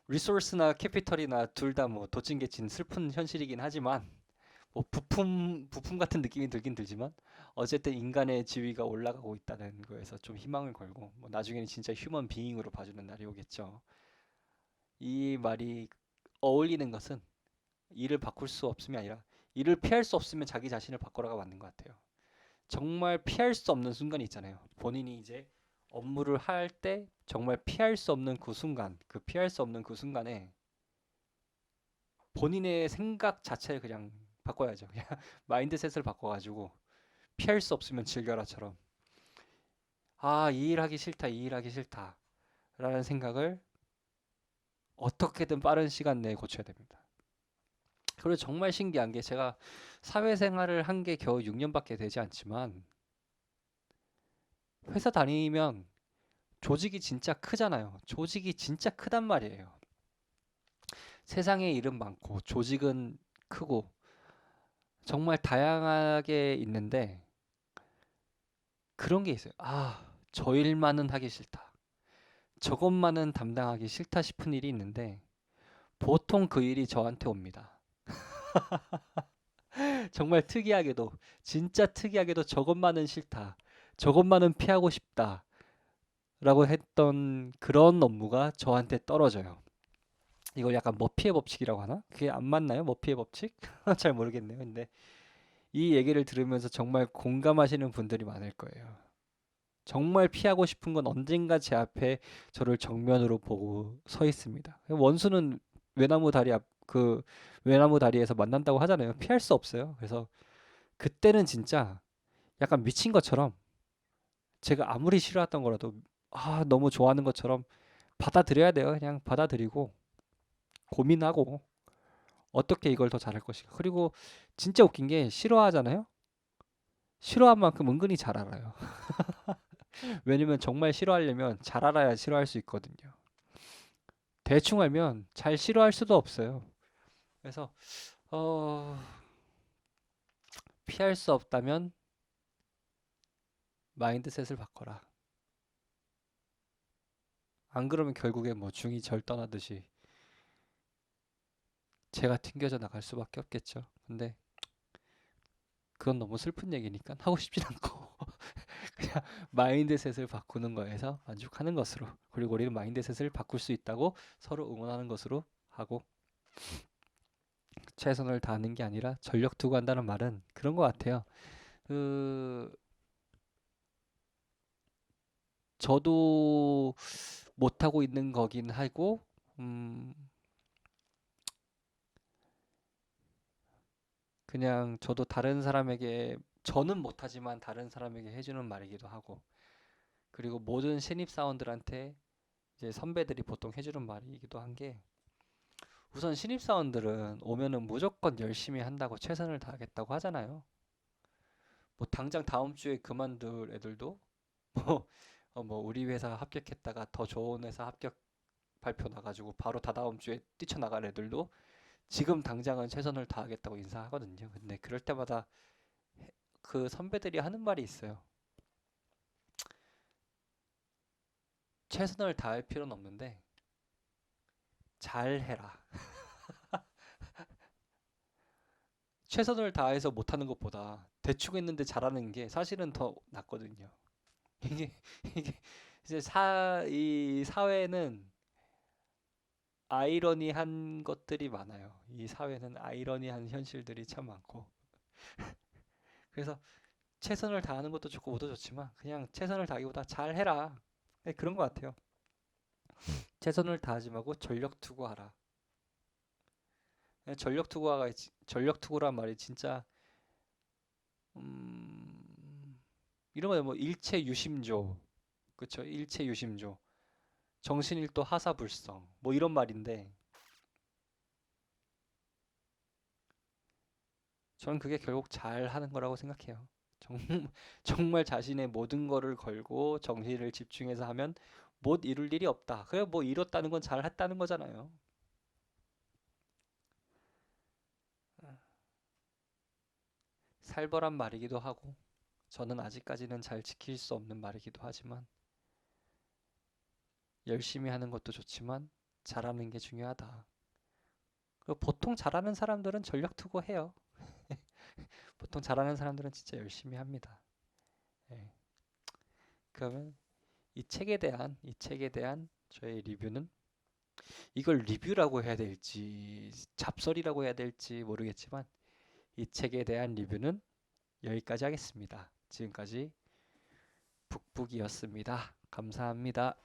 리소스나 캐피털이나 둘 다 뭐 도찐개찐 슬픈 현실이긴 하지만 뭐 부품 같은 느낌이 들긴 들지만 어쨌든 인간의 지위가 올라가고 있다는 거에서 좀 희망을 걸고 뭐 나중에는 진짜 휴먼 비잉으로 봐주는 날이 오겠죠. 이 말이 어울리는 것은 일을 바꿀 수 없음이 아니라 일을 피할 수 없으면 자기 자신을 바꾸라가 맞는 것 같아요. 정말 피할 수 없는 순간이 있잖아요. 본인이 이제 업무를 할 때 정말 피할 수 없는 그 순간, 그 피할 수 없는 그 순간에 본인의 생각 자체를 그냥 바꿔야죠. 그냥 마인드셋을 바꿔가지고 피할 수 없으면 즐겨라처럼 아, 이 일 하기 싫다, 이 일 하기 싫다 라는 생각을 어떻게든 빠른 시간 내에 고쳐야 됩니다. 그리고 정말 신기한 게 제가 사회생활을 한 게 겨우 6년밖에 되지 않지만 회사 다니면 조직이 진짜 크잖아요. 조직이 진짜 크단 말이에요. 세상에 일은 많고 조직은 크고 정말 다양하게 있는데 그런 게 있어요. 아, 저 일만은 하기 싫다. 저것만은 담당하기 싫다 싶은 일이 있는데 보통 그 일이 저한테 옵니다. 정말 특이하게도 진짜 특이하게도 저것만은 싫다. 저것만은 피하고 싶다. 라고 했던 그런 업무가 저한테 떨어져요. 이걸 약간 머피의 법칙이라고 하나? 그게 안 맞나요? 머피의 법칙? 잘 모르겠네요. 근데 이 얘기를 들으면서 정말 공감하시는 분들이 많을 거예요. 정말 피하고 싶은 건 언젠가 제 앞에 저를 정면으로 보고 서 있습니다. 원수는 그 외나무 다리에서 만난다고 하잖아요. 피할 수 없어요. 그래서 그때는 진짜 약간 미친 것처럼 제가 아무리 싫어했던 거라도 너무 좋아하는 것처럼 받아들여야 돼요. 그냥 받아들이고 고민하고 어떻게 이걸 더 잘할 것인가. 그리고 진짜 웃긴 게 싫어하잖아요. 싫어한 만큼 은근히 잘 알아요. 왜냐면 정말 싫어하려면 잘 알아야 싫어할 수 있거든요. 대충 알면 잘 싫어할 수도 없어요. 그래서 어, 피할 수 없다면 마인드셋을 바꿔라. 안 그러면 결국에 뭐 중이 절 떠나듯이 제가 튕겨져 나갈 수밖에 없겠죠. 근데 그건 너무 슬픈 얘기니까 하고 싶진 않고 그냥 마인드셋을 바꾸는 거에서 만족하는 것으로, 그리고 우리는 마인드셋을 바꿀 수 있다고 서로 응원하는 것으로 하고, 최선을 다하는 게 아니라 전력 투구한다는 말은 그런 것 같아요. 그 저도 못하고 있는 거긴 하고, 음, 그냥 저도 다른 사람에게, 저는 못하지만 다른 사람에게 해주는 말이기도 하고, 그리고 모든 신입사원들한테 이제 선배들이 보통 해주는 말이기도 한 게, 우선 신입사원들은 오면은 무조건 열심히 한다고 최선을 다하겠다고 하잖아요. 뭐 당장 다음 주에 그만둘 애들도 뭐, 뭐 우리 회사 합격했다가 더 좋은 회사 합격 발표 나가지고 바로 다다음 주에 뛰쳐나갈 애들도 지금 당장은 최선을 다하겠다고 인사하거든요. 근데 그럴 때마다 그 선배들이 하는 말이 있어요. 최선을 다할 필요는 없는데 잘 해라. 최선을 다해서 못하는 것보다 대충 했는데 잘하는 게 사실은 더 낫거든요. 이게 이게 이제 이 사회는 아이러니한 것들이 많아요. 이 사회는 아이러니한 현실들이 참 많고. 그래서 최선을 다하는 것도 좋고 뭐도 좋지만 그냥 최선을 다하기보다 잘해라. 네, 그런 것 같아요. 최선을 다하지 말고 전력 투구하라. 네, 전력 투구란 말이 진짜 이런 거뭐 일체 유심조, 그쵸? 일체 유심조, 정신일도 하사불성, 뭐 이런 말인데 저는 그게 결국 잘 하는 거라고 생각해요. 정, 정말 자신의 모든 거를 걸고 정신을 집중해서 하면 못 이룰 일이 없다. 그래 뭐 이뤘다는 건 잘 했다는 거잖아요. 살벌한 말이기도 하고 저는 아직까지는 잘 지킬 수 없는 말이기도 하지만 열심히 하는 것도 좋지만 잘하는 게 중요하다. 그리고 보통 잘하는 사람들은 전력 투구해요. 보통 잘하는 사람들은 진짜 열심히 합니다. 예. 그러면 이 책에 대한 저의 리뷰는, 이걸 리뷰라고 해야 될지 잡설이라고 해야 될지 모르겠지만 이 책에 대한 리뷰는 여기까지 하겠습니다. 지금까지 북북이었습니다. 감사합니다.